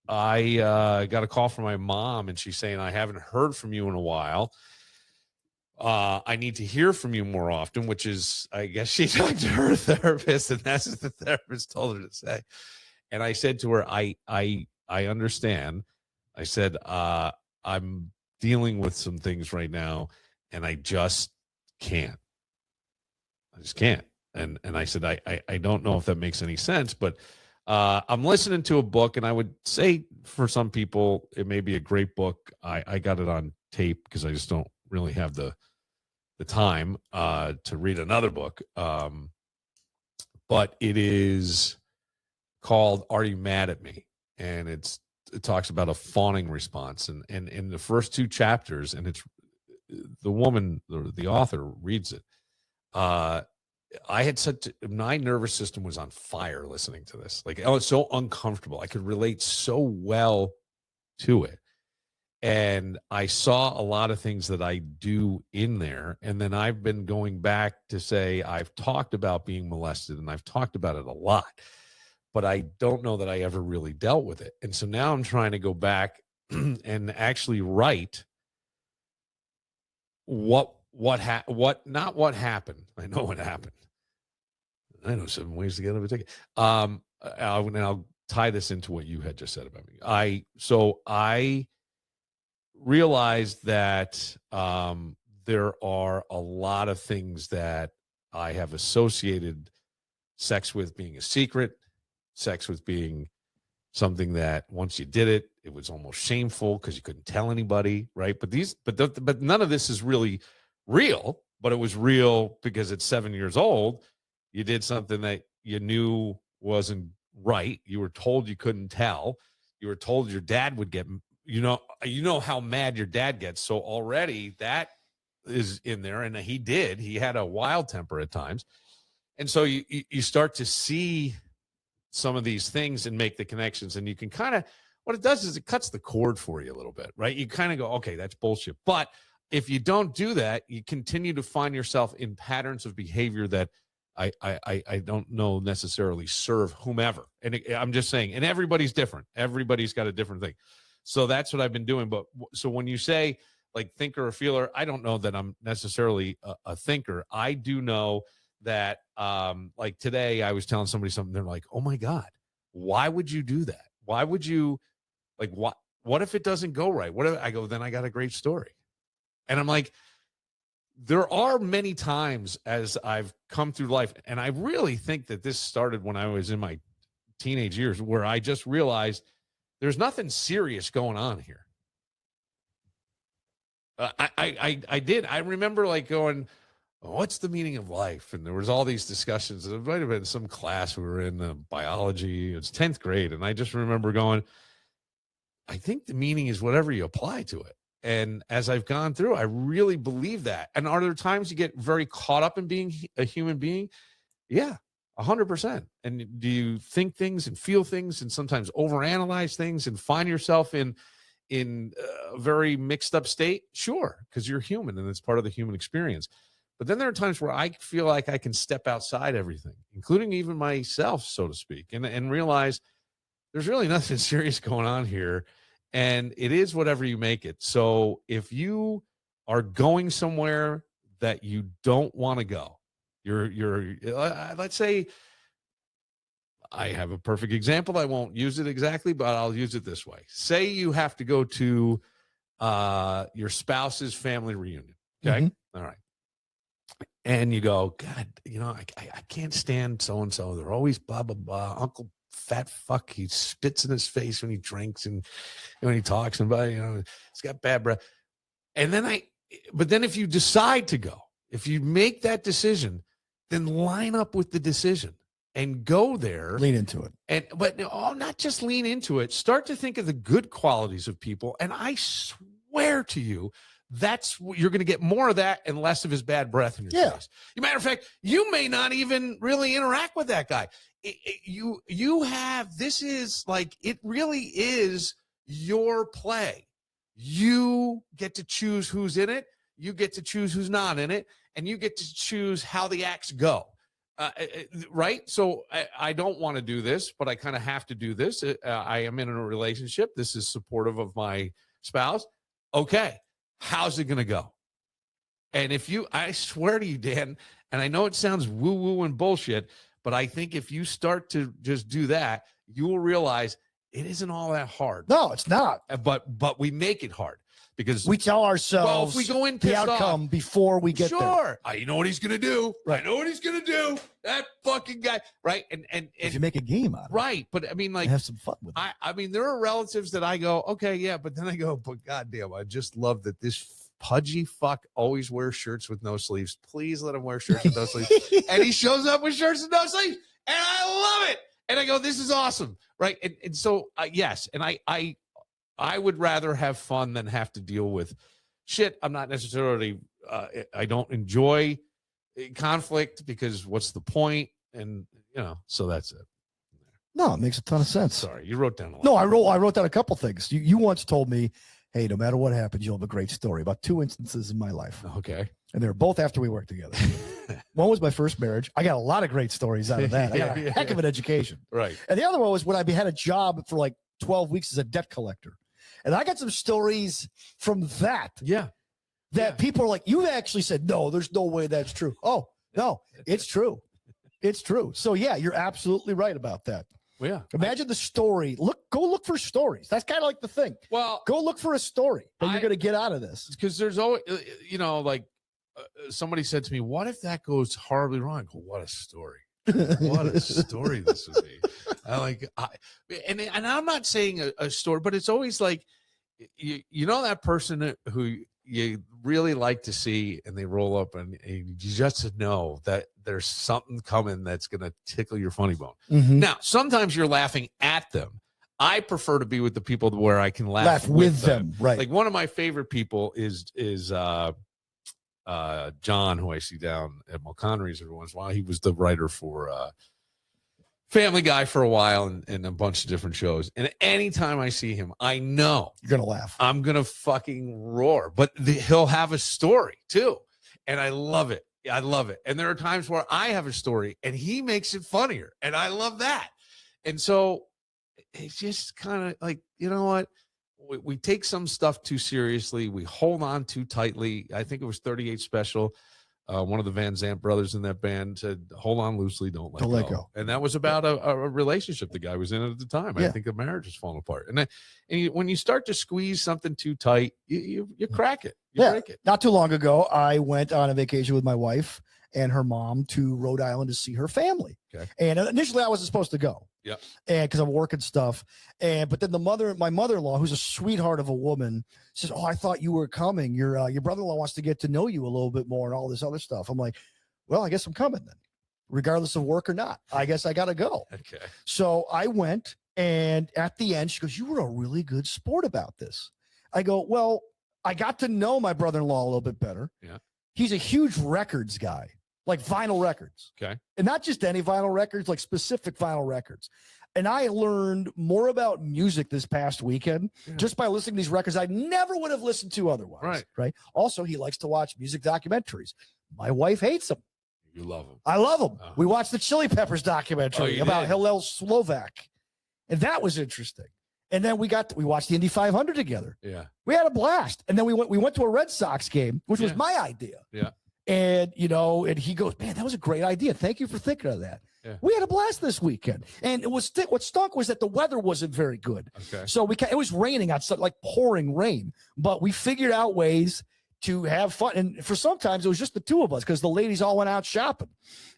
I got a call from my mom, and she's saying, I haven't heard from you in a while. I need to hear from you more often, which is, I guess she talked to her therapist, and that's what the therapist told her to say. And I said to her, I understand. I said, I'm dealing with some things right now, and I just can't. I just can't. And I said, I don't know if that makes any sense, but I'm listening to a book, and I would say for some people, it may be a great book. I got it on tape because I just don't really have the time to read another book. But it is called Are You Mad at Me? And it talks about a fawning response. And in the first 2 chapters, and it's the woman, the author reads it. I had my nervous system was on fire listening to this. Like, I was so uncomfortable. I could relate so well to it. And I saw a lot of things that I do in there. And then I've been going back to say, I've talked about being molested, and I've talked about it a lot, but I don't know that I ever really dealt with it. And so now I'm trying to go back and actually write not what happened. I know what happened. I know 7 ways to get out of a ticket. And I'll tie this into what you had just said about me. I realized that there are a lot of things that I have associated sex with being a secret, sex with being something that once you did it, it was almost shameful because you couldn't tell anybody, right? But none of this is really real, but it was real because at 7 years old, you did something that you knew wasn't right. You were told you couldn't tell. You were told your dad would get, you know how mad your dad gets. So already that is in there, and he had a wild temper at times. And so you start to see some of these things and make the connections, and you can kind of, what it does is it cuts the cord for you a little bit, right? You kind of go, okay, that's bullshit. But if you don't do that, you continue to find yourself in patterns of behavior that I don't know necessarily serve whomever. And I'm just saying, and everybody's different. Everybody's got a different thing. So that's what I've been doing. But so when you say like thinker or feeler, I don't know that I'm necessarily a thinker. I do know that like today I was telling somebody something. They're like, oh my God, why would you do that? Why would you, like, what if it doesn't go right? What if I go, then I got a great story. And I'm like, there are many times as I've come through life, and I really think that this started when I was in my teenage years, where I just realized there's nothing serious going on here. I did. I remember like going, what's the meaning of life? And there was all these discussions. It might have been some class we were in, biology. It's 10th grade. And I just remember going, I think the meaning is whatever you apply to it. And as I've gone through, I really believe that. And are there times you get very caught up in being a human being? Yeah, 100%. And do you think things and feel things and sometimes overanalyze things and find yourself in a very mixed up state? Sure, because you're human and it's part of the human experience. But then there are times where I feel like I can step outside everything, including even myself, so to speak, and realize there's really nothing serious going on here. And it is whatever you make it. So if you are going somewhere that you don't want to go, you're let's say, I have a perfect example. I won't use it exactly, but I'll use it this way. Say you have to go to your spouse's family reunion. Okay. Mm-hmm. All right. And you go, God, I can't stand so-and-so. They're always blah, blah, blah. Uncle fat fuck. He spits in his face when he drinks and when he talks, and he's got bad breath. And then but then if you decide to go, if you make that decision, then line up with the decision and go there. Lean into it. But not just lean into it. Start to think of the good qualities of people. And I swear to you, you're going to get more of that and less of his bad breath in your face. As a matter of fact, you may not even really interact with that guy. This is like, it really is your play. You get to choose who's in it. You get to choose who's not in it. and you get to choose how the acts go. Right? So I don't want to do this, but I kind of have to do this. I am in a relationship. This is supportive of my spouse. Okay, how's it going to go? And I swear to you, Dan, and I know it sounds woo-woo and bullshit, but I think if you start to just do that, you will realize it isn't all that hard. No, it's not. But we make it hard because we tell ourselves if we go into the outcome before we get there. You know what he's going to do. Right. I know what he's going to do. That fucking guy. Right. And if you make a game out of it. Right. But I mean, like, have some fun with it. I mean, there are relatives that I go, okay, yeah. But then I go, but goddamn, I just love that this pudgy fuck always wears shirts with no sleeves. Please let him wear shirts with no sleeves. And he shows up with shirts with no sleeves. And I love it. And I go, this is awesome. Right. And so, yes. And I would rather have fun than have to deal with shit. I'm not necessarily, I don't enjoy conflict because what's the point? And, so that's it. No, it makes a ton of sense. Sorry, you wrote down a lot. No, I wrote down a couple things. You once told me, hey, no matter what happens, you'll have a great story. About 2 instances in my life. Okay. And they were both after we worked together. One was my first marriage. I got a lot of great stories out of that. I got a heck of an education. Right. And the other one was when I had a job for like 12 weeks as a debt collector. And I got some stories from that. Yeah. That people are like, you actually said, no, there's no way that's true. Oh, no, it's true. It's true. So, yeah, you're absolutely right about that. Well, yeah. Imagine the story. Go look for stories. That's kind of like the thing. Well, go look for a story that you're going to get out of this. Because there's always, like somebody said to me, what if that goes horribly wrong? I go, what a story. What a story this would be. And I'm not saying a story, but it's always like, that person who you really like to see and they roll up and you just know that there's something coming that's going to tickle your funny bone. Mm-hmm. Now, sometimes you're laughing at them. I prefer to be with the people where I can laugh with them. Right. Like one of my favorite people is John, who I see down at Mulconry's every once in a while. He was the writer for Family Guy for a while and a bunch of different shows. And anytime I see him, I know you're going to laugh. I'm going to fucking roar. But he'll have a story too. And I love it. I love it. And there are times where I have a story and he makes it funnier. And I love that. And so it's just kind of like, you know what? We take some stuff too seriously. We hold on too tightly. I think it was 38 Special. One of the Van Zandt brothers in that band said, hold on loosely, don't let go. And that was about a relationship the guy was in at the time. Yeah. I think the marriage was falling apart. When you start to squeeze something too tight, you crack it. You break it. Not too long ago, I went on a vacation with my wife and her mom to Rhode Island to see her family. Okay. And initially I wasn't supposed to go. Yeah. And because I'm working stuff. But then my mother-in-law, who's a sweetheart of a woman, says, oh, I thought you were coming. Your brother-in-law wants to get to know you a little bit more and all this other stuff. I'm like, well, I guess I'm coming then, regardless of work or not. I guess I got to go. Okay. So I went, and at the end, she goes, you were a really good sport about this. I go, well, I got to know my brother-in-law a little bit better. Yeah. He's a huge records guy. Like vinyl records. Okay. And not just any vinyl records, like specific vinyl records. And I learned more about music this past weekend just by listening to these records I never would have listened to otherwise. Right. Also, he likes to watch music documentaries. My wife hates them. You love them. I love them. We watched the Chili Peppers documentary about Hillel Slovak. And that was interesting. And then we watched the Indy 500 together. Yeah. We had a blast. And then we went to a Red Sox game, which was my idea. Yeah. And, and he goes, man, that was a great idea. Thank you for thinking of that. Yeah. We had a blast this weekend. And what stunk was that the weather wasn't very good. Okay. So it was raining outside, like pouring rain. But we figured out ways to have fun. And for sometimes it was just the two of us because the ladies all went out shopping.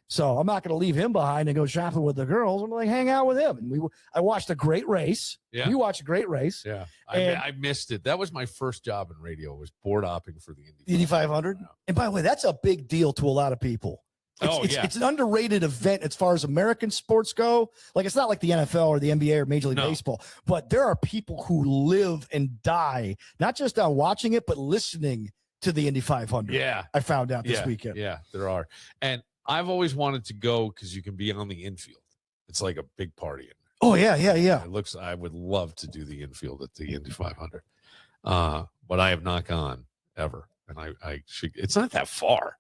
So I'm not going to leave him behind and go shopping with the girls. I'm going to hang out with him. And I watched a great race. Yeah. We watched a great race. Yeah. I missed it. That was my first job in radio, was board hopping for the Indy 500. And by the way, that's a big deal to a lot of people. It's an underrated event as far as American sports go. Like, it's not like the NFL or the NBA or Major League Baseball, but there are people who live and die, not just on watching it, but listening to the Indy 500. Yeah. I found out this weekend. Yeah, there are. And I've always wanted to go because you can be on the infield. It's like a big party. Oh, yeah. I would love to do the infield at the Indy 500. But I have not gone ever. And I should, it's not that far.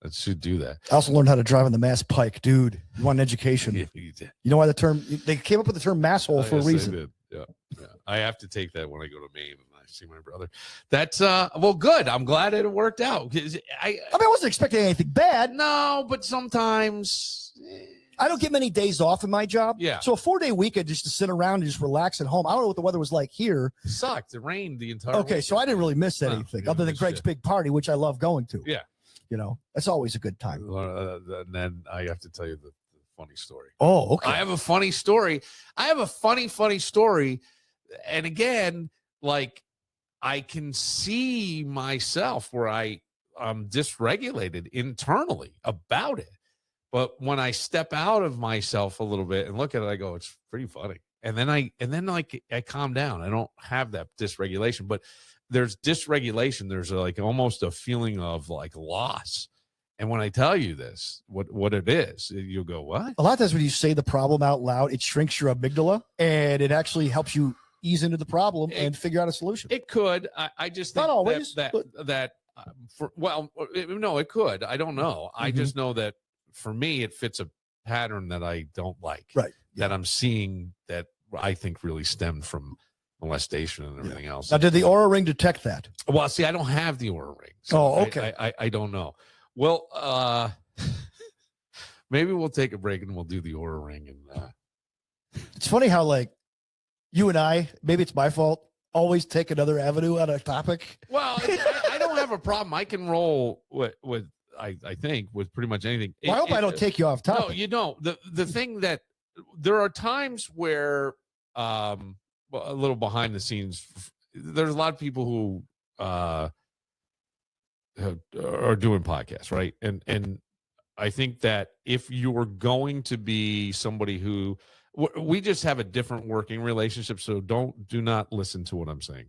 That should do that. I also learned how to drive on the Mass Pike, dude. You want an education? Yeah, you did. You know why they came up with the term masshole for a Yes, reason. they did. Yeah. I have to take that when I go to Maine and I see my brother. That's well, good. I'm glad it worked out. I wasn't expecting anything bad. No, but sometimes I don't get many days off in my job. Yeah. So a 4-day weekend just to sit around and just relax at home. I don't know what the weather was like here. it sucked. It rained the entire Okay, so I didn't really miss anything other than Greg's big party, which I love going to. Yeah. You know, that's always a good time. And then I have to tell you the funny story. Oh, okay. I have a funny story. I have a funny story. And again, like I can see myself where I'm dysregulated internally about it. But when I step out of myself a little bit and look at it, I go, it's pretty funny. And then I calm down. I don't have that dysregulation, but there's dysregulation. There's like almost a feeling of like loss. And when I tell you this, what it is, you'll go, what? A lot of times when you say the problem out loud, it shrinks your amygdala and it actually helps you ease into the problem and figure out a solution. It could. I just think not always no, it could. I don't know. I just know that for me, it fits a pattern that I don't like. Right. That I'm seeing that I think really stemmed from molestation and everything else. Now, did the Oura Ring detect that? Well, see, I don't have the Oura Ring. So okay. I don't know. Well, maybe we'll take a break and we'll do the Oura Ring. And it's funny how like you and I, maybe it's my fault, always take another avenue on a topic. Well, I don't have a problem. I can roll with I think with pretty much anything. Well, I hope I don't take you off topic. No, you don't. The thing that there are times where well, a little behind the scenes, there's a lot of people who are doing podcasts, right? And I think that if you're going to be somebody who we just have a different working relationship, so do not listen to what I'm saying.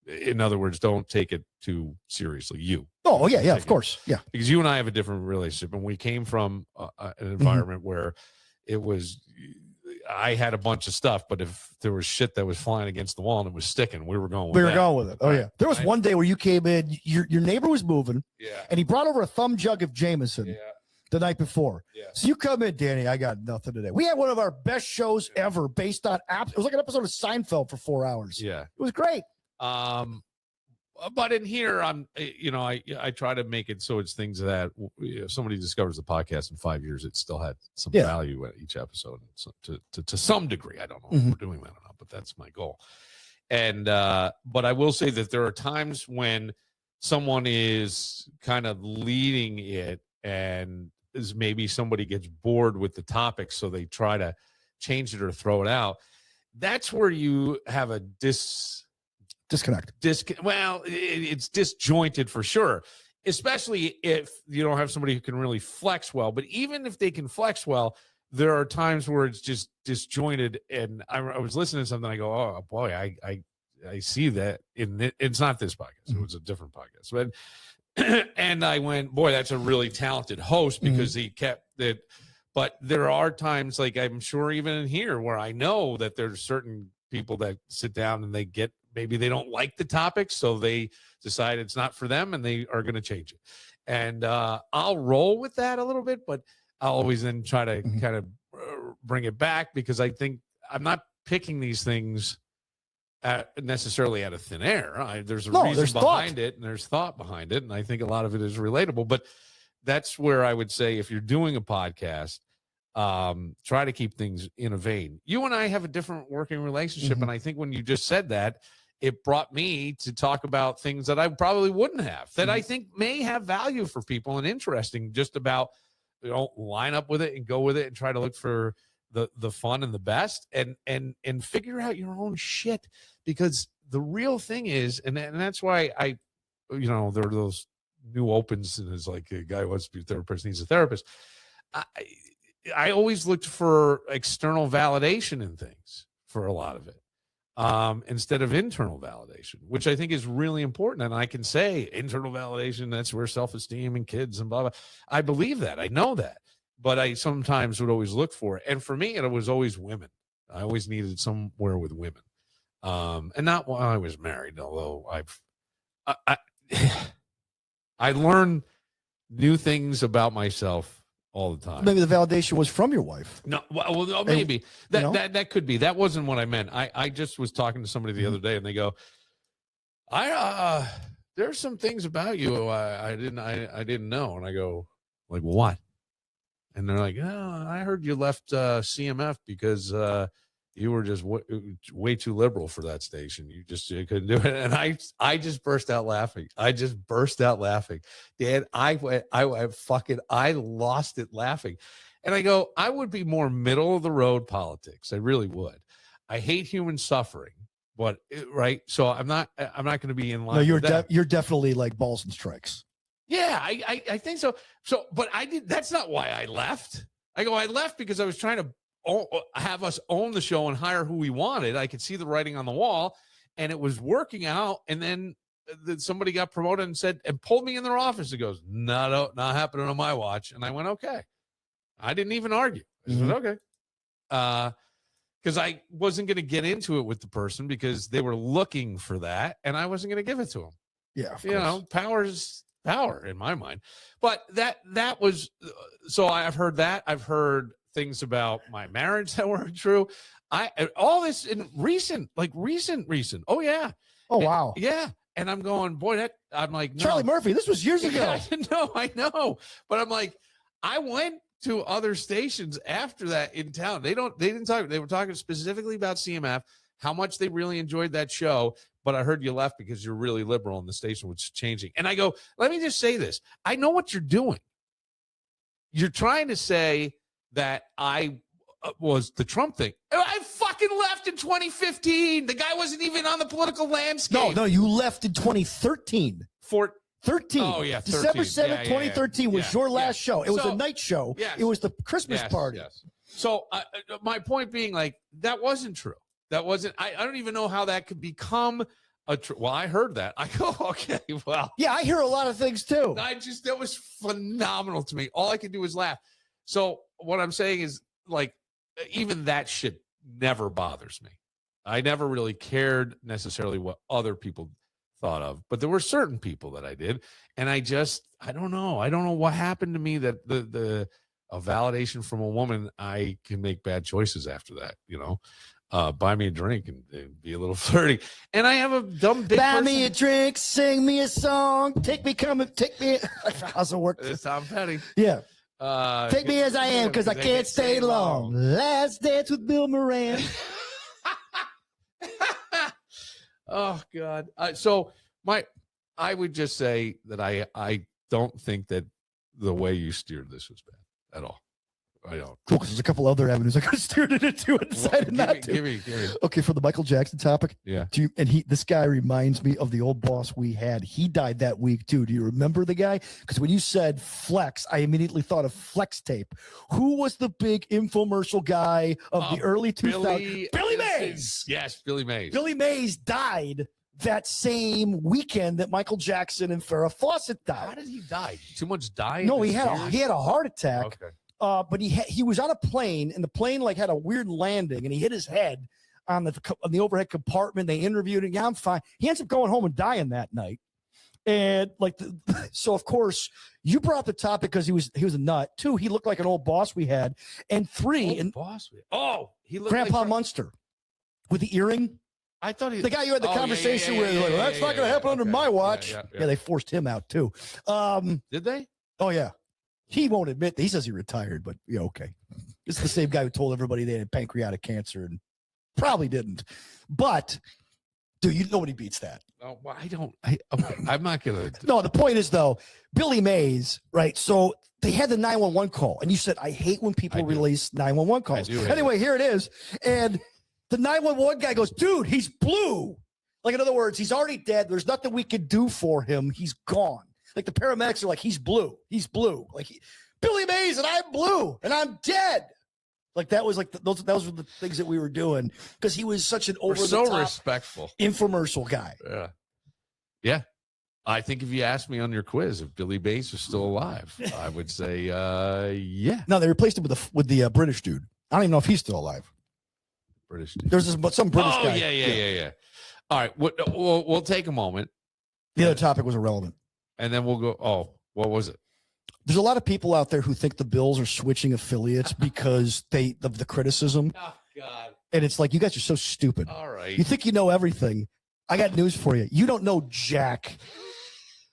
In other words, don't take it too seriously. Oh, yeah, of course. Yeah. Because you and I have a different relationship, and we came from an environment where it was, I had a bunch of stuff, but if there was shit that was flying against the wall and it was sticking, we were going with it. Oh, yeah. There was one day where you came in, your neighbor was moving, and he brought over a thumb jug of Jameson the night before. Yeah. So you come in, Danny, I got nothing today. We had one of our best shows ever based on apps. It was like an episode of Seinfeld for 4 hours. Yeah. It was great. But in here, I try to make it so it's things that if somebody discovers the podcast in 5 years, it still had some value at each episode. So to some degree, I don't know if we're doing that or not, but that's my goal. And but I will say that there are times when someone is kind of leading it, and is maybe somebody gets bored with the topic, so they try to change it or throw it out. That's where you have a disconnect. Well, it's disjointed for sure, especially if you don't have somebody who can really flex well. But even if they can flex well, there are times where it's just disjointed. And I was listening to something, I go, oh boy, I see that it's not this podcast. It was a different podcast. But and I went, boy, that's a really talented host because he kept it. But there are times, like I'm sure even in here, where I know that there's certain people that sit down and maybe they don't like the topic, so they decide it's not for them and they are going to change it. And I'll roll with that a little bit, but I'll always then try to kind of bring it back, because I think I'm not picking these things necessarily out of thin air. There's a reason behind it, and there's thought behind it, and I think a lot of it is relatable. But that's where I would say, if you're doing a podcast, try to keep things in a vein. You and I have a different working relationship, and I think when you just said that, it brought me to talk about things that I probably wouldn't have, that I think may have value for people and interesting, just about, line up with it and go with it and try to look for the fun and the best, and figure out your own shit. Because the real thing is, and that's why there are those new opens, and it's like a guy who wants to be a therapist needs a therapist. I always looked for external validation in things for a lot of it, instead of internal validation, which I think is really important. And I can say internal validation, that's where self-esteem and kids and blah, blah. I believe that. I know that. But I sometimes would always look for it. And for me, it was always women. I always needed somewhere with women. And not while I was married, although I learned new things about myself all the time. Maybe the validation was from your wife. No, well, no, maybe that, you know? that could be. That wasn't what I meant. I just was talking to somebody the other day, and they go, there's some things about you I didn't know, and I go, like, well, what? And they're like, oh, I heard you left CMF because you were just way too liberal for that station. You couldn't do it. And I just burst out laughing. Dan, I lost it laughing. And I go, I would be more middle of the road politics. I really would. I hate human suffering, but right. So I'm not going to be in line. No, you're definitely like balls and strikes. Yeah, I think so. So, but I did. That's not why I left. I left because I was trying to have us own the show and hire who we wanted. I could see the writing on the wall, and it was working out. And then somebody got promoted and pulled me in their office. It goes, not happening on my watch. And I went, okay. I didn't even argue. I said, okay. Because I wasn't going to get into it with the person because they were looking for that, and I wasn't going to give it to them. Yeah, you know, power's power in my mind. But that was, so I've heard that. I've heard things about my marriage that weren't true. All this in recent. Oh yeah. Oh wow. Yeah. And I'm going, boy, I'm like, no. Charlie Murphy, this was years ago. No, I know. But I'm like, I went to other stations after that in town. They didn't talk. They were talking specifically about CMF, how much they really enjoyed that show. But I heard you left because you're really liberal and the station was changing. And I go, let me just say this. I know what you're doing. You're trying to say that I was the Trump thing. I fucking left in 2015. The guy wasn't even on the political landscape. No, you left in 2013. 13. Oh, yeah. 13. December 7th, 2013 was your last show. It was a night show. Yes. It was the Christmas party. Yes. So my point being, like, that wasn't true. That wasn't, I don't even know how that could become well, I heard that. I go, okay, well. Yeah, I hear a lot of things too. That was phenomenal to me. All I could do was laugh. So what I'm saying is, like, even that shit never bothers me. I never really cared necessarily what other people thought of, but there were certain people that I did. And I don't know. I don't know what happened to me that a validation from a woman, I can make bad choices after that, you know. Buy me a drink and be a little flirty. And I have a dumb big buy person. me a drink, sing me a song, take me. How's it work? It's Tom Petty. Yeah. Take me as I am because I can't stay long. Last Dance with Bill Moran. Oh God. So I would just say that I don't think that the way you steered this was bad at all. I don't. Cool, because there's a couple other avenues I could have steered it into and decided not to. Give me. Okay, for the Michael Jackson topic. Yeah. This guy reminds me of the old boss we had. He died that week too. Do you remember the guy? Because when you said flex, I immediately thought of Flex Tape. Who was the big infomercial guy of the early 2000s? Billy Mays. Yes, Billy Mays. Billy Mays died that same weekend that Michael Jackson and Farrah Fawcett died. How did he die? Too much dying? No, he had a heart attack. Okay. But he was on a plane, and the plane like had a weird landing, and he hit his head on the overhead compartment. They interviewed him. Yeah, I'm fine. He ends up going home and dying that night. And so of course you brought the topic because he was a nut. 2, he looked like an old boss we had, and 3, he looked Grandpa like Munster with the earring. I thought he the guy you had the conversation with. Like, well, that's not going to happen under my watch. Yeah, they forced him out too. Did they? Oh yeah. He won't admit that. He says he retired, but yeah, okay. It's the same guy who told everybody they had pancreatic cancer and probably didn't. But, dude, nobody beats that. Oh, well, I don't. I'm not going to. No, the point is, though, Billy Mays, right? So they had the 911 call, and you said, I hate when people release 911 calls. Anyway, here it is. And the 911 guy goes, dude, he's blue. Like, in other words, he's already dead. There's nothing we could do for him. He's gone. Like the paramedics are like, he's blue. He's blue. Like Billy Mays and I'm blue and I'm dead. Like that was like those were the things that we were doing because he was such an over-the-top respectful infomercial guy. Yeah. I think if you asked me on your quiz if Billy Mays was still alive, I would say yeah. No, they replaced him with the British dude. I don't even know if he's still alive. British dude. There's some British guy. Yeah. All right, we'll take a moment. The other topic was irrelevant. And then we'll go, what was it? There's a lot of people out there who think the Bills are switching affiliates because of the criticism. Oh God. And it's like, you guys are so stupid. All right. You think you know everything. I got news for you. You don't know jack.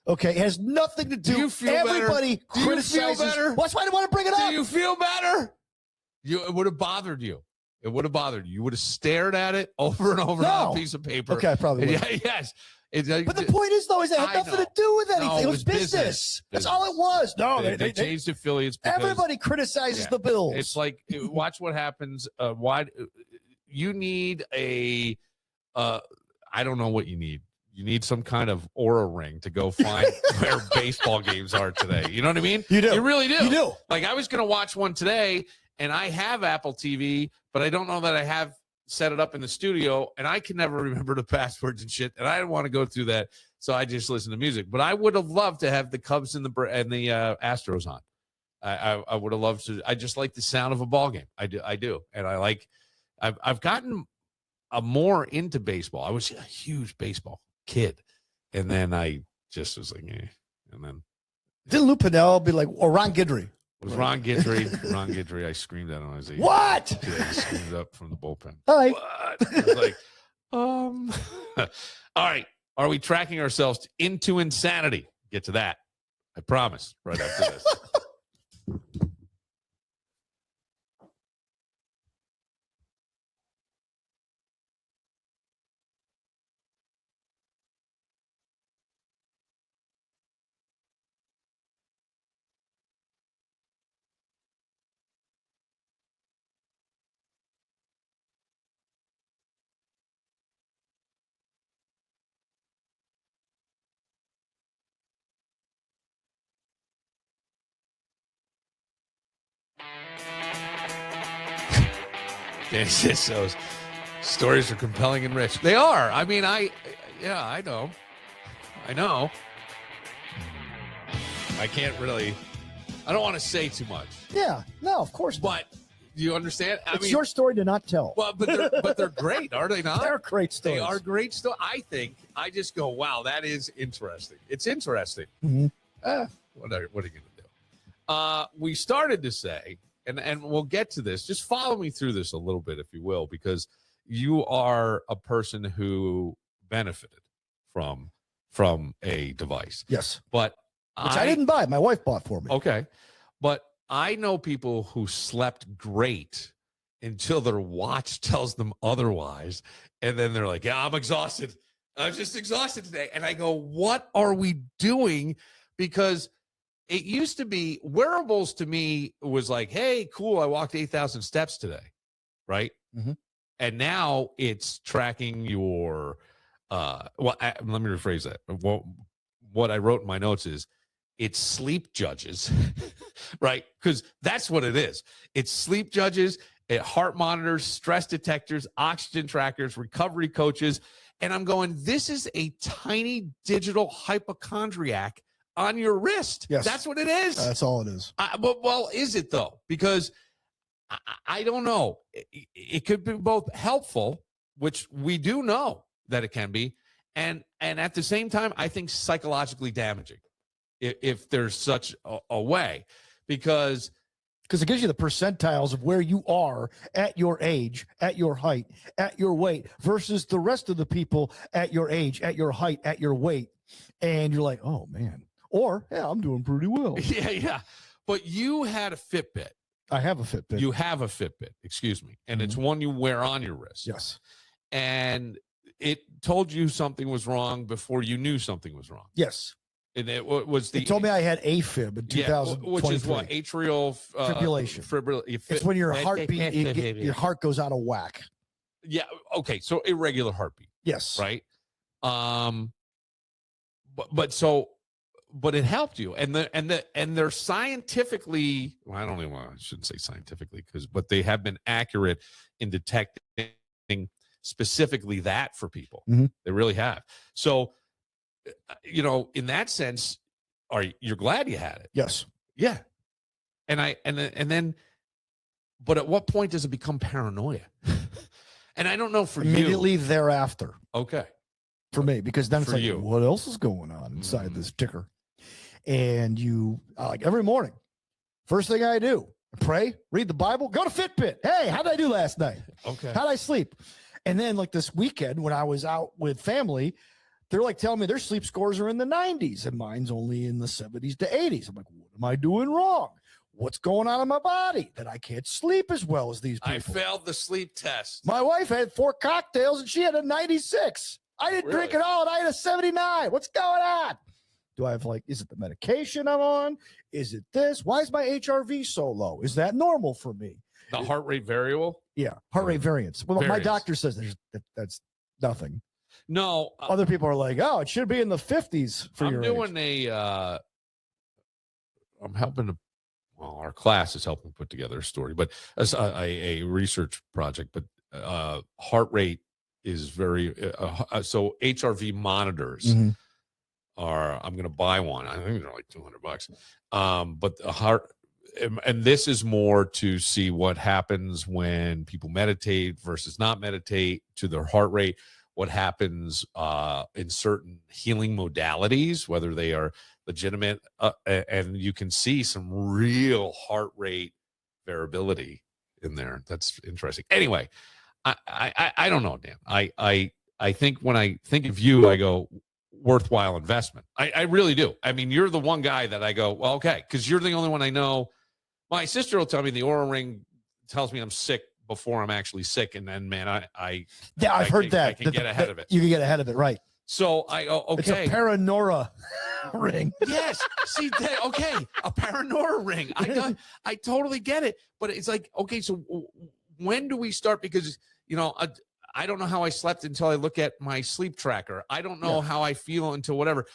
Okay, it has nothing to do. Do you feel Everybody better? Do you criticizes. feel better? That's why I want to bring it up. Do you feel better? It would have bothered you. It would have bothered you. You would have stared at it over and over on a piece of paper. Okay, I probably would. Yeah, yes. But the point is, though, is it had nothing to do with anything. No, it was business. That's all it was. No, they changed affiliates. Because, everybody criticizes the Bills. It's like, watch what happens. Why you need a? I don't know what you need. You need some kind of Oura Ring to go find where baseball games are today. You know what I mean? You do. You really do. You do. Like, I was going to watch one today, and I have Apple TV, but I don't know that I have set it up in the studio, and I can never remember the passwords and shit, and I didn't want to go through that, so I just listen to music. But I would have loved to have the Cubs and the Astros on. I would have loved to. I just like the sound of a ball game. I do, and I've gotten more into baseball. I was a huge baseball kid, and then I just was like, and then didn't Lou Piniella be like, or Ron Guidry? It was Ron Guidry. Ron Guidry. I screamed at him. I was like, what? Yeah, he screamed up from the bullpen. Hi. What? I was like, all right. Are we tracking ourselves into insanity? Get to that. I promise. Right after this. Those stories are compelling and rich. They are. I mean, I know. I can't really. I don't want to say too much. Yeah. No, of course. But you understand? It's your story to not tell. Well, but they're great, are they not? They're great stories. They are great stories. I think. I just go, wow, that is interesting. It's interesting. Mm-hmm. What are you going to do? We started to say. And we'll get to this. Just follow me through this a little bit, if you will, because you are a person who benefited from a device. Yes. But which I didn't buy. My wife bought for me. Okay. But I know people who slept great until their watch tells them otherwise. And then they're like, yeah, I'm exhausted. I'm just exhausted today. And I go, what are we doing? Because it used to be wearables to me was like, hey, cool. I walked 8,000 steps today. Right. Mm-hmm. And now it's tracking your, let me rephrase that. What I wrote in my notes is it's sleep judges, right? Because that's what it is. It's sleep judges, heart monitors, stress detectors, oxygen trackers, recovery coaches. And I'm going, this is a tiny digital hypochondriac on your wrist. Yes. That's what it is. That's all it is. Well, is it though? Because I don't know. It could be both helpful, which we do know that it can be, and at the same time, I think psychologically damaging if there's such a way, because it gives you the percentiles of where you are at your age, at your height, at your weight versus the rest of the people at your age, at your height, at your weight. And you're like, oh man. Or, yeah, I'm doing pretty well. Yeah. But you had a Fitbit. I have a Fitbit. You have a Fitbit, excuse me. And it's one you wear on your wrist. Yes. And it told you something was wrong before you knew something was wrong. Yes. And it was It told me I had AFib in 2023. Which is what? Atrial fibrillation. It's when your heartbeat, your heart goes out of whack. Yeah. Okay. So irregular heartbeat. Yes. Right. But it helped you, and they're scientifically. Well, I shouldn't say scientifically, but they have been accurate in detecting specifically that for people. Mm-hmm. They really have. So, in that sense, you're glad you had it? Yes. Yeah. And then, but at what point does it become paranoia? And I don't know for immediately thereafter. Okay. For me, because then it's for like, you. what else is going on inside this ticker? and you like every morning, first thing I do, pray, read the Bible, go to Fitbit. Hey, how did I do last night? Okay. How did I sleep? And then like this weekend when I was out with family, they're like telling me their sleep scores are in the 90s and mine's only in the 70s to 80s. I'm like, what am I doing wrong? What's going on in my body that I can't sleep as well as these people? I failed the sleep test. My wife had 4 cocktails and she had a 96. I didn't drink it all and I had a 79. What's going on? Do I have like, is it the medication I'm on? Is it this? Why is my HRV so low? Is that normal for me? The heart rate variable? Yeah, heart rate variance. Well, Variance. my doctor says that's nothing. No. Other people are like, oh, it should be in the 50s for your age. I'm helping our class is helping put together a story, but as a research project, but heart rate is very, so HRV monitors are, I'm going to buy one. I think they're like $200. But the heart, and this is more to see what happens when people meditate versus not meditate to their heart rate, what happens in certain healing modalities, whether they are legitimate, and you can see some real heart rate variability in there. That's interesting. Anyway, I don't know, Dan. I think when I think of you, I go, worthwhile investment. I really do. I mean, you're the one guy that I go, well, okay, because you're the only one I know. My sister will tell me the Oura Ring tells me I'm sick before I'm actually sick, and then man, I've heard that. I can get ahead of it. You can get ahead of it, right? So I go, okay. It's a Paranora ring. Yes. See, okay, a Paranora ring. I totally get it, but it's like, okay, so when do we start? Because I don't know how I slept until I look at my sleep tracker. I don't know how I feel until whatever.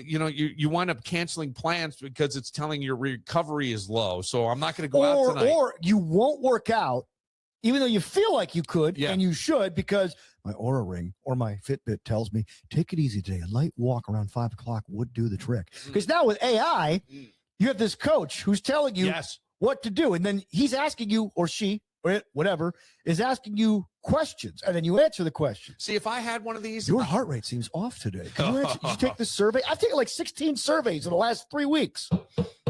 You wind up canceling plans because it's telling your recovery is low. So I'm not going to go out tonight. Or you won't work out, even though you feel like you could and you should, because my Oura Ring or my Fitbit tells me, take it easy today. A light walk around 5 o'clock would do the trick. Because now with AI, you have this coach who's telling you what to do. And then he's asking you, or she, or whatever, is asking you questions. And then you answer the question. See, if I had one of these. Your heart rate seems off today. Can you did you take this survey? I've taken like 16 surveys in the last 3 weeks.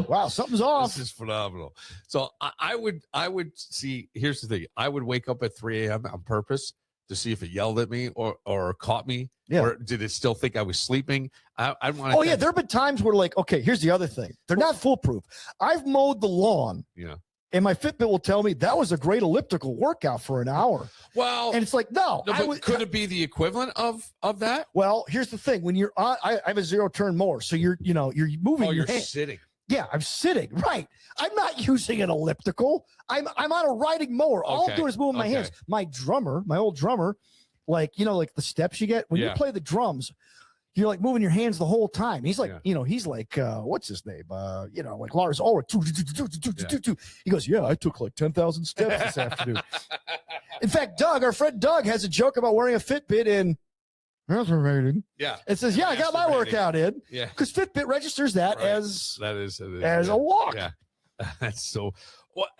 Wow, something's off. This is phenomenal. So I would see, here's the thing. I would wake up at 3 a.m. on purpose to see if it yelled at me or caught me. Yeah. Or did it still think I was sleeping? I want to. Oh, yeah. There have been times where, like, okay, here's the other thing. They're not foolproof. I've mowed the lawn. Yeah. And my Fitbit will tell me that was a great elliptical workout for an hour. Well, and it's like, no. But could it be the equivalent of that? Well, here's the thing. When you're on, I have a 0-turn mower. So you're moving. Oh, you're hand. sitting. Yeah, I'm sitting. Right. I'm not using an elliptical. I'm on a riding mower. All I'm doing is moving my hands. My old drummer, like the steps you get when you play the drums, you're like moving your hands the whole time. He's like, he's like, what's his name? Like Lars Ulrich. He goes, yeah, I took like 10,000 steps this afternoon. In fact, our friend Doug has a joke about wearing a Fitbit in masturbating. Yeah. It says, I got my workout in. Yeah. Because Fitbit registers that as a walk. Yeah. That's so. What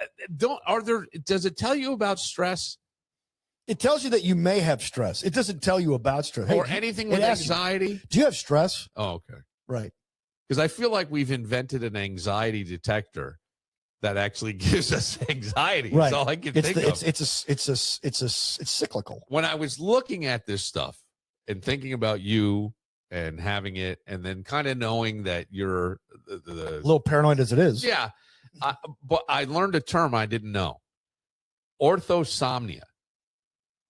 does it tell you about stress? It tells you that you may have stress. It doesn't tell you about stress. Or anything with anxiety. Do you have stress? Oh, okay. Right. Because I feel like we've invented an anxiety detector that actually gives us anxiety. Right. That's all I can think of. It's cyclical. When I was looking at this stuff and thinking about you and having it, and then kind of knowing that you're a little paranoid as it is. Yeah. But I learned a term I didn't know. Orthosomnia.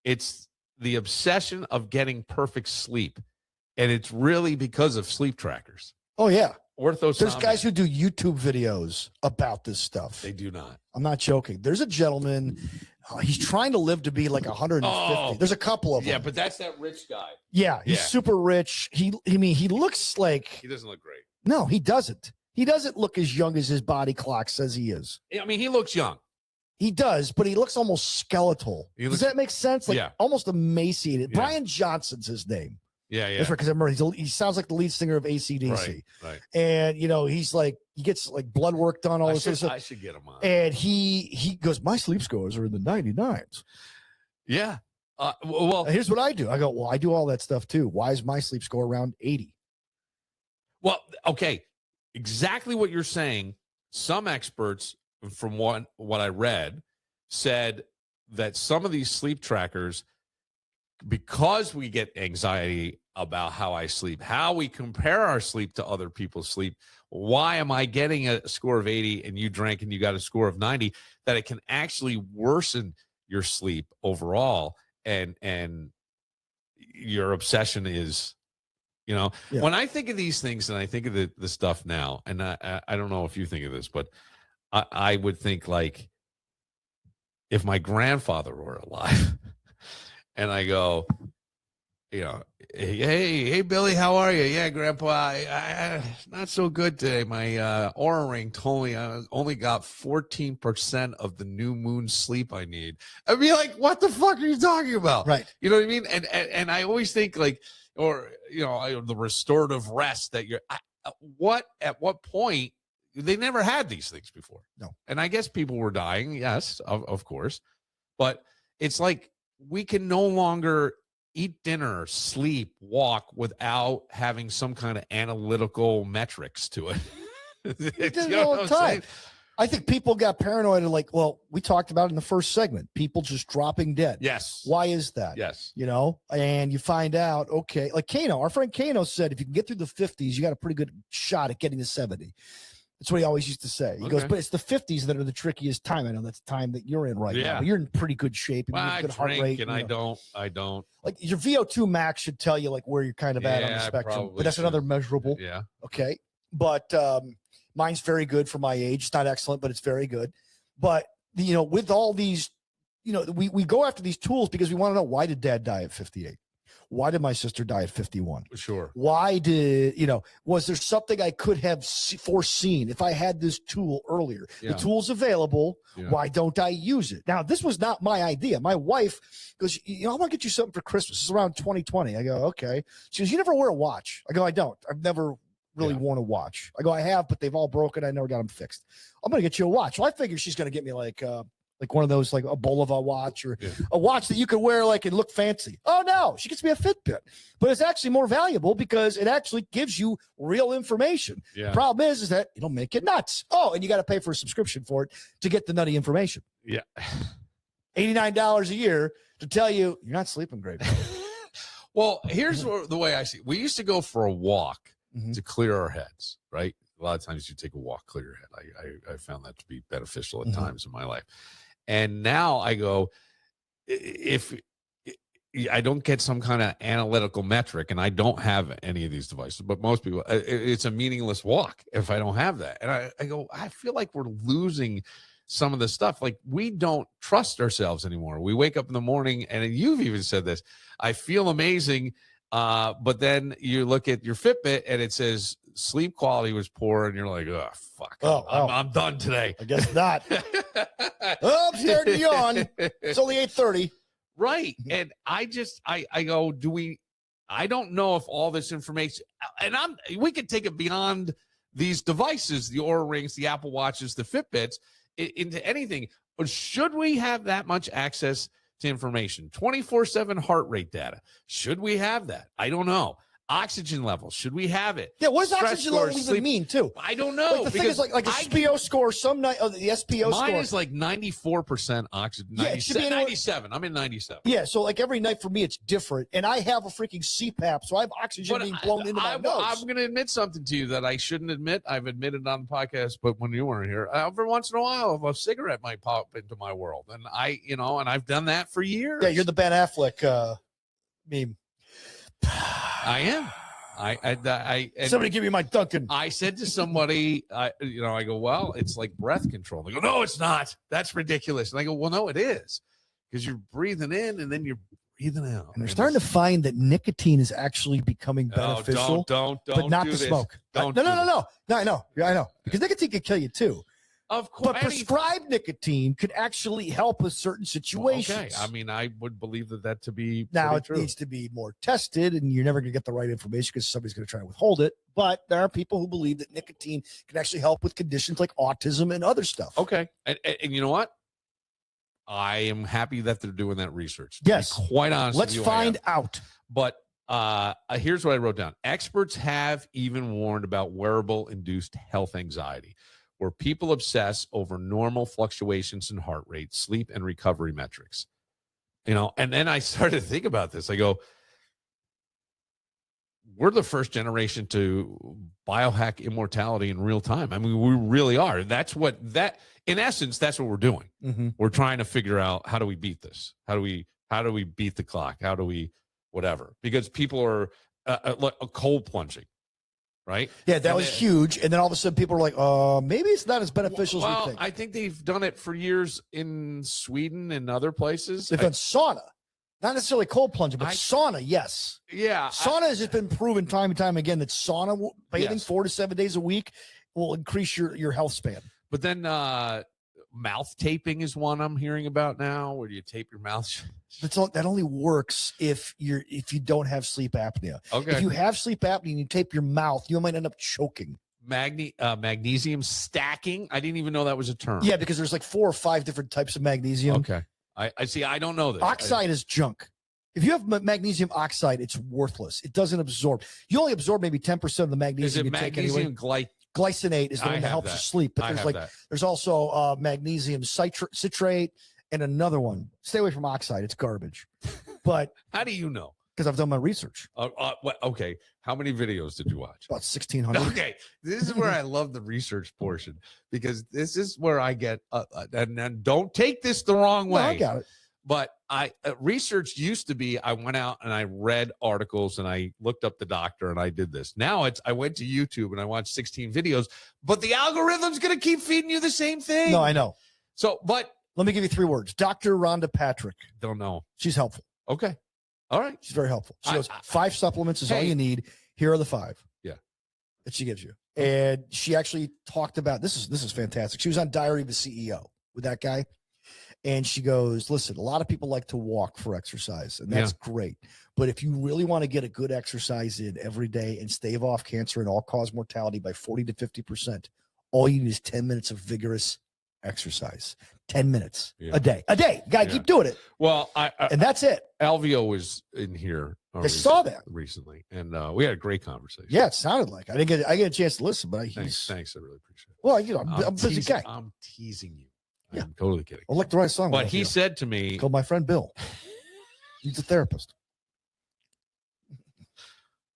It's the obsession of getting perfect sleep. And it's really because of sleep trackers. Oh, yeah. Orthosomnia. There's guys who do YouTube videos about this stuff. They do not. I'm not joking. There's a gentleman. He's trying to live to be like 150. Oh, there's a couple of them. Yeah, but that's that rich guy. Yeah, he's super rich. He looks like. He doesn't look great. No, he doesn't. He doesn't look as young as his body clock says he is. I mean, he looks young. He does, but he looks almost skeletal. Does that make sense? Like almost emaciated. Yeah. Brian Johnson's his name. Yeah. That's right, because I remember he sounds like the lead singer of AC/DC. Right. And he's like, he gets like blood work done, all this stuff. I should get him on. And he goes, my sleep scores are in the 99s. Yeah. Well, here's what I do. I go, well, I do all that stuff too. Why is my sleep score around 80? Well, okay. exactly what you're saying. Some experts, from what I read, said that some of these sleep trackers, because we get anxiety about how I sleep, how we compare our sleep to other people's sleep, why am I getting a score of 80 and you drank and you got a score of 90, that it can actually worsen your sleep overall, and your obsession is, when I think of these things and I think of the stuff now, and I don't know if you think of this, but I would think, like, if my grandfather were alive and I go, hey, Billy, how are you? Yeah, Grandpa, I not so good today. My Oura Ring told me I only got 14% of the new moon sleep I need. I'd be like, what the fuck are you talking about? Right. You know what I mean? And I always think, like, or, the restorative rest that at what point, they never had these things before. No. And I guess people were dying. Yes, of course. But it's like, we can no longer eat dinner, sleep, walk without having some kind of analytical metrics to it. You do it all the time. I think people got paranoid and like, well, we talked about it in the first segment, people just dropping dead. Yes. Why is that? Yes. And you find out, okay, like Kano, our friend Kano said, if you can get through the 50s, you got a pretty good shot at getting to 70. That's what he always used to say. He goes, but it's the 50s that are the trickiest time. I know that's the time that you're in right now. But you're in pretty good shape. And you have good heart rate. And I don't. Like, your VO2 max should tell you, like, where you're kind of at on the spectrum. But that's another measurable. Yeah. Okay. But mine's very good for my age. It's not excellent, but it's very good. But, with all these, we go after these tools because we want to know, why did Dad die at 58? Why did my sister die at 51? Sure. Why did, was there something I could have foreseen if I had this tool earlier? Yeah. The tool's available. Yeah. Why don't I use it? Now, this was not my idea. My wife goes, I want to get you something for Christmas. It's around 2020. I go, okay. She goes, you never wear a watch? I go, I don't. I've never really worn a watch. I go, I have, but they've all broken. I never got them fixed. I'm going to get you a watch. Well, I figure she's going to get me like one of those, like a Bolova watch, or a watch that you could wear like and look fancy. Oh no, she gets me a Fitbit, but it's actually more valuable because it actually gives you real information. Yeah. Problem is that it'll make it nuts. Oh, and you got to pay for a subscription for it to get the nutty information. Yeah. $89 a year to tell you you're not sleeping great. Well, here's the way I see it. We used to go for a walk to clear our heads, right? A lot of times you take a walk, clear your head. I found that to be beneficial at times in my life. And now I go, if I don't get some kind of analytical metric, and I don't have any of these devices, but most people, it's a meaningless walk if I don't have that. And I go, I feel like we're losing some of the stuff. Like, we don't trust ourselves anymore. We wake up in the morning, and you've even said this, I feel amazing. But then you look at your Fitbit and it says sleep quality was poor, and you're like, oh, fuck. I'm done today. I guess not. I'm starting to yawn. It's only 8:30. Right. And I go, I don't know if all this information, and we could take it beyond these devices, the Oura Rings, the Apple Watches, the Fitbits, into anything. But should we have that much access to information? 24/7 heart rate data. Should we have that? I don't know. Oxygen levels. Should we have it? Yeah, what does oxygen level even mean, too? I don't know. Like, the thing is, like a SPO score, the SPO mine score is like 94% oxygen. Yeah, it should be 97. I'm in 97. Yeah, so like every night for me, it's different. And I have a freaking CPAP, so I have oxygen being blown into my nose. I'm going to admit something to you that I shouldn't admit. I've admitted on the podcast, but when you weren't here, every once in a while, a cigarette might pop into my world. And and I've done that for years. Yeah, you're the Ben Affleck meme. I am. Somebody give me my Duncan. I said to somebody, I go, well, it's like breath control. They go, no, it's not. That's ridiculous. And I go, well, no, it is, because you're breathing in and then you're breathing out. And they're starting to find that nicotine is actually becoming beneficial. Don't but not do the this. smoke. No, I know. Because nicotine can kill you too. Of course. But prescribed nicotine could actually help with certain situations. Okay. I mean, I would believe that to be now it true. Needs to be more tested, and you're never going to get the right information because somebody's going to try to withhold it. But there are people who believe that nicotine can actually help with conditions like autism and other stuff. Okay. And you know what? I am happy that they're doing that research. Yes. To be quite honest. Let's find out. But Here's what I wrote down. Experts have even warned about wearable-induced health anxiety, where people obsess over normal fluctuations in heart rate, sleep, and recovery metrics. And then I started to think about this. I go, we're the first generation to biohack immortality in real time. I mean, we really are. In essence, that's what we're doing. Mm-hmm. We're trying to figure out, how do we beat this? How do we beat the clock? How do we whatever? Because people are cold plunging, right? Yeah, that was huge. And then all of a sudden people are like, maybe it's not as beneficial as we think. I think they've done it for years in Sweden and other places. They've done sauna. Not necessarily cold plunging, but sauna, yes. Yeah. Sauna has just been proven time and time again that sauna bathing 4 to 7 days a week will increase your health span. But then mouth taping is one I'm hearing about now, where you tape your mouth. That only works if you don't have sleep apnea. Okay. If you have sleep apnea and you tape your mouth, you might end up choking. Magnesium stacking. I didn't even know that was a term. Yeah, because there's like 4 or 5 different types of magnesium. Okay. I see. I don't know this. Oxide is junk. If you have magnesium oxide, it's worthless. It doesn't absorb. You only absorb maybe 10% of the magnesium you take anyway. Glycinate is the one that helps you sleep. But there's also magnesium citrate and another one. Stay away from oxide. It's garbage. But how do you know? Because I've done my research. Okay. How many videos did you watch? About 1,600. Okay. This is where I love the research portion, because this is where I get, and don't take this the wrong way. No, I got it. But research used to be, I went out and I read articles and I looked up the doctor and I did this. Now I went to YouTube and I watched 16 videos, but the algorithm's going to keep feeding you the same thing. No, I know. So, but let me give you 3 words. Dr. Rhonda Patrick. Don't know. She's helpful. Okay. All right. She's very helpful. She goes, 5 supplements is all you need. Here are the 5. Yeah. That she gives you. And she actually talked about, this is fantastic. She was on Diary of a CEO with that guy. And she goes, listen, a lot of people like to walk for exercise, and that's great. But if you really want to get a good exercise in every day and stave off cancer and all-cause mortality by 40 to 50%, all you need is 10 minutes of vigorous exercise. 10 minutes a day. You got to keep doing it. Well, and that's it. Alvio was in here. I saw that recently, and we had a great conversation. Yeah, it sounded like I get a chance to listen, but thanks. I really appreciate it. Well, I'm a busy guy. I'm teasing you. I'm totally kidding. I'll like the right song. But he said to me, called my friend Bill. He's a therapist.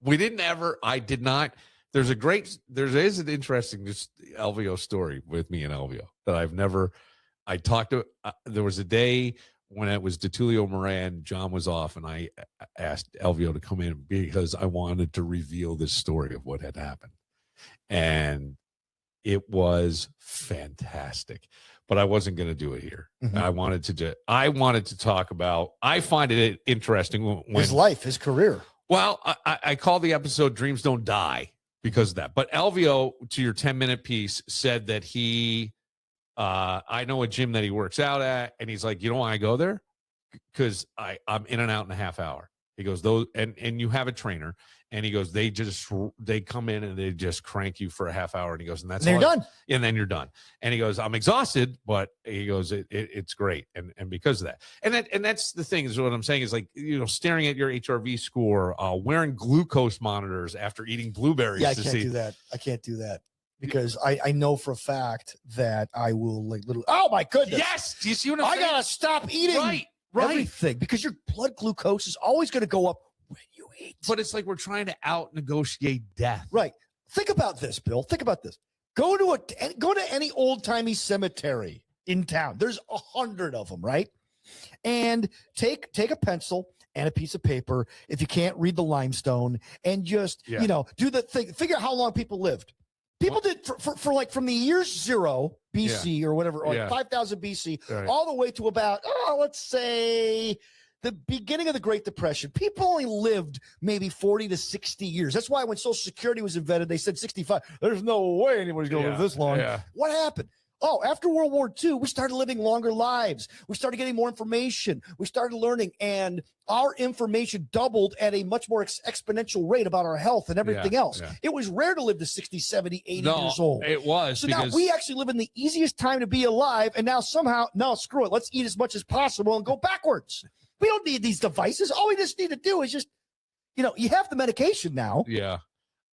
I did not. There is an interesting Alvio story with me and Alvio that I talked to. There was a day when it was DeTulio Moran, John was off, and I asked Alvio to come in because I wanted to reveal this story of what had happened. And it was fantastic, but I wasn't going to do it here. Mm-hmm. I wanted to talk about, I find it interesting when his life, his career. Well, I call the episode Dreams Don't Die because of that. But Alvio, to your 10-minute piece, said that I know a gym that he works out at, and he's like, you don't want to go there? Because I'm in and out in a half hour. He goes, those, and you have a trainer, and he goes, they come in and they just crank you for a half hour, and he goes, and that's and you're done. And then you're done. And he goes, I'm exhausted, but he goes, it's great, and because of that, and that's the thing is what I'm saying is, like, staring at your HRV score, wearing glucose monitors after eating blueberries. Yeah, I can't do that because I know for a fact that I will literally. Oh my goodness! Yes, do you see what I'm saying? I gotta stop eating. Right. Everything, because your blood glucose is always going to go up when you eat. But it's like we're trying to out-negotiate death. Right. Think about this, Bill. Think about this. Go to any old-timey cemetery in town. There's 100 of them, right? And take a pencil and a piece of paper if you can't read the limestone, and just do the thing. Figure out how long people lived. People did for like from the year 0 BC or whatever, or 5,000 BC, all the way to about, let's say the beginning of the Great Depression. People only lived maybe 40 to 60 years. That's why when Social Security was invented, they said 65. There's no way anybody's going to live this long. Yeah. What happened? Oh, after World War II, we started living longer lives. We started getting more information. We started learning, and our information doubled at a much more exponential rate about our health and everything else. Yeah. It was rare to live to 60, 70, 80 years old. It was. So now we actually live in the easiest time to be alive, and now somehow, no, screw it. Let's eat as much as possible and go backwards. We don't need these devices. All we just need to do is just You know, you have the medication now. Yeah.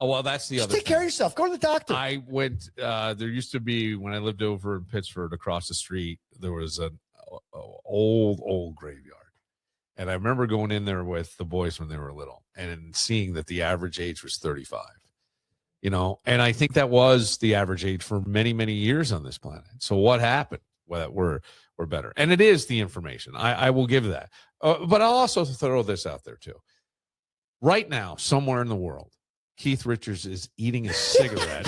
Oh, well, that's the Just other take care of yourself. Go to the doctor. I went, there used to be, when I lived over in Pittsford across the street, there was an old graveyard. And I remember going in there with the boys when they were little and seeing that the average age was 35, you know, and I think that was the average age for many, many years on this planet. So what happened? Well, we're better. And it is the information. I will give that. But I'll also throw this out there too. Right now, somewhere in the world, Keith Richards is eating a cigarette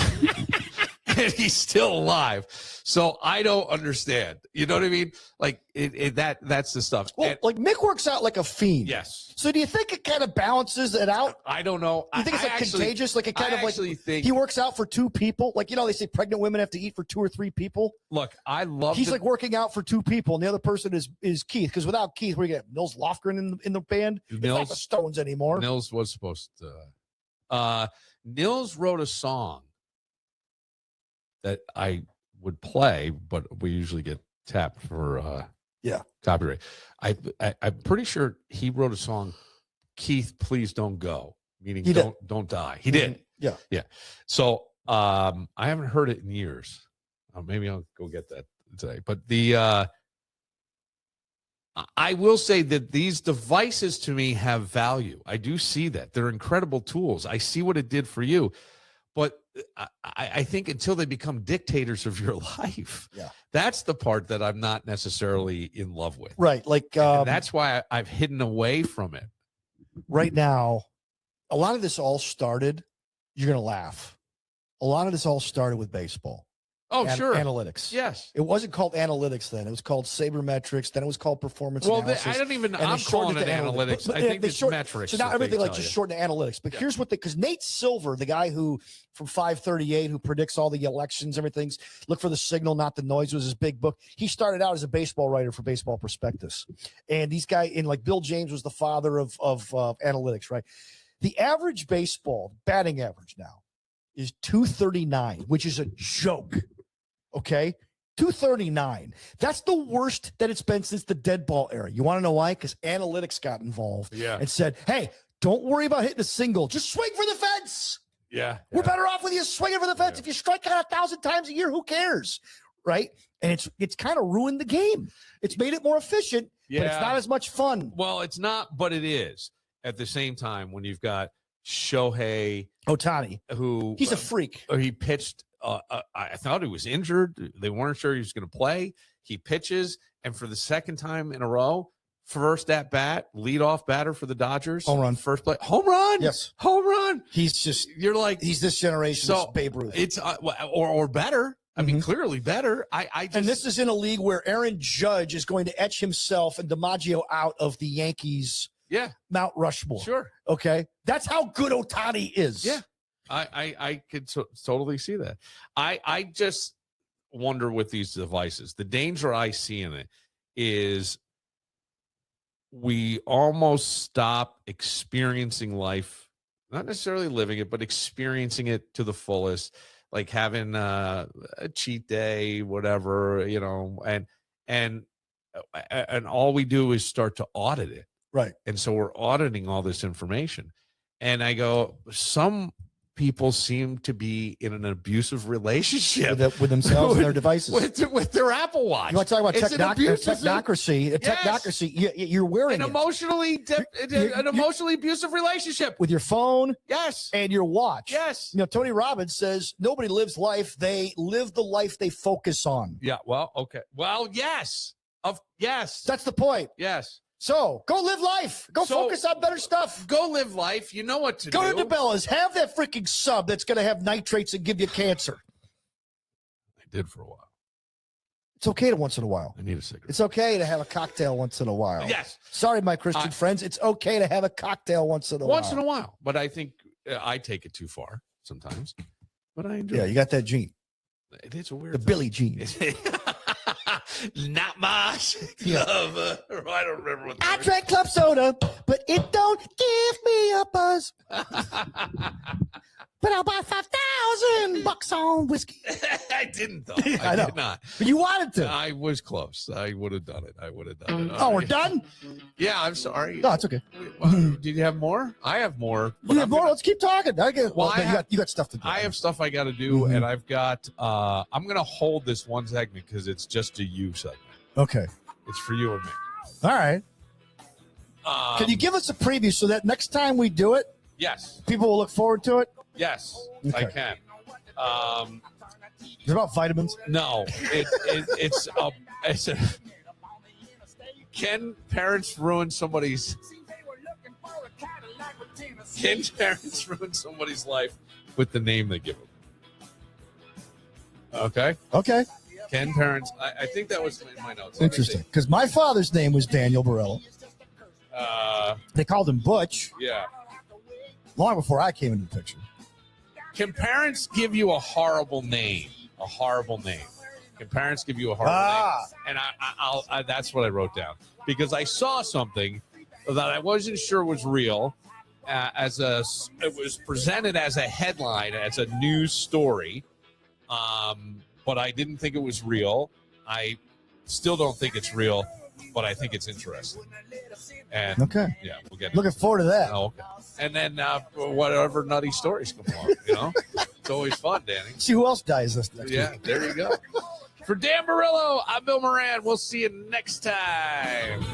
and he's still alive. So I don't understand. You know what I mean? Like that's the stuff. Well, And, like Mick works out like a fiend. yes. So do you think it kind of balances it out? I don't know. You think it's like contagious? Like it kind of like think, he works out for 2 people? Like, you know, they say pregnant women have to eat for 2 or 3 people. look, I love He's like working out for 2 people, and the other person is Keith. Because without Keith, we get Nils Lofgren in the band. It's not the Stones anymore. Nils was supposed to. Nils wrote a song that I would play, but we usually get tapped for copyright. I'm pretty sure he wrote a song, Keith, Please Don't Go, meaning don't die. He did. Yeah. So I haven't heard it in years. Maybe I'll go get that today. But the I will say that these devices to me have value. I do see that. They're incredible tools. I see what it did for you. But I think until they become dictators of your life, that's the part that I'm not necessarily in love with. Right. Like and that's why I've hidden away from it. Right now, a lot of this all started, you're going to laugh. A lot of this all started with baseball. Oh, sure. Analytics. Yes. It wasn't called analytics then. It was called sabermetrics. Then it was called performance analysis. I don't even, I'm calling it analytics. I think it's metrics. So now everything like just shortened to analytics. But here's what because Nate Silver, the guy who from 538, who predicts all the elections, everything's look for the signal, not the noise, was his big book. He started out as a baseball writer for Baseball Prospectus. And these guys in like Bill James was the father of analytics, right? The average baseball batting average now is 239, which is a joke. Okay, 239. That's the worst that it's been since the dead ball era. You want to know why? Because analytics got involved and said, hey, don't worry about hitting a single. Just swing for the fence. Yeah. We're better off with you swinging for the fence. If you strike out 1,000 times a year, who cares? Right? And it's kind of ruined the game. It's made it more efficient, but it's not as much fun. Well, it's not, but it is. At the same time, when you've got Shohei Ohtani, who he's a freak. He pitched. I thought he was injured. They weren't sure he was going to play. He pitches, and for the second time in a row, first at bat, leadoff batter for the Dodgers. Home run. First play. Home run. Yes. Home run. You're like, he's this generation's Babe Ruth. It's or better. I mean, clearly better. And this is in a league where Aaron Judge is going to etch himself and DiMaggio out of the Yankees. Yeah. Mount Rushmore. Sure. Okay. That's how good Ohtani is. Yeah. I could totally see that. I just wonder with these devices, the danger I see in it is we almost stop experiencing life, not necessarily living it, but experiencing it to the fullest, like having a cheat day, whatever, you know, and all we do is start to audit it. Right. And so we're auditing all this information. And I go, some people seem to be in an abusive relationship with themselves and their devices, with their Apple Watch. You want to talk about technocracy? Technocracy. You're wearing an emotionally abusive relationship with your phone. Yes, and your watch. Yes. You know, Tony Robbins says nobody lives life; they live the life they focus on. Yeah. Well, okay. Well, yes. Yes. That's the point. Yes. So go live life. Go focus on better stuff. Go live life. You know what to do. Go to DeBella's. Have that freaking sub that's going to have nitrates and give you cancer. I did for a while. It's okay to once in a while. I need a cigarette. It's okay to have a cocktail once in a while. Yes. Sorry, my Christian friends. It's okay to have a cocktail once in a while. Once in a while. But I think I take it too far sometimes. But I enjoy it. Yeah, you got that gene. It is a weird The thing. Billy gene. Not much. Club. I don't remember what I drank club soda, but it don't give me a buzz. but I'll buy $5,000 on whiskey. I didn't, though. I know. Did not. But you wanted to. I was close. I would have done it. Oh, we're done? Yeah, I'm sorry. No, it's okay. Did you have more? I have more. You have more? Let's keep talking. You got stuff to do. I have stuff I got to do, and I've got. I'm going to hold this one segment because it's just a you segment. Okay. It's for you and me. All right. Can you give us a preview so that next time we do it, Yes. people will look forward to it? Yes, Okay. I can. Is it about vitamins? No, it's a. Can parents ruin somebody's? Can parents ruin somebody's life with the name they give them? Okay. Okay. Can parents? I think that was in my notes. Let me Interesting. Because my father's name was Daniel Borello. see. They called him Butch Yeah. long before I came into the picture. Can parents give you a horrible name? A horrible name. Can parents give you a horrible name? And I that's what I wrote down because I saw something that I wasn't sure was real. It was presented as a headline, as a news story, but I didn't think it was real. I still don't think it's real, but I think it's interesting. And Okay. yeah, we'll get Looking forward to that. Oh, okay. And then whatever nutty stories come along, it's always fun, Danny. See who else dies this next Yeah, week. there you go. For Dan Barillo, I'm Bill Moran. We'll see you next time.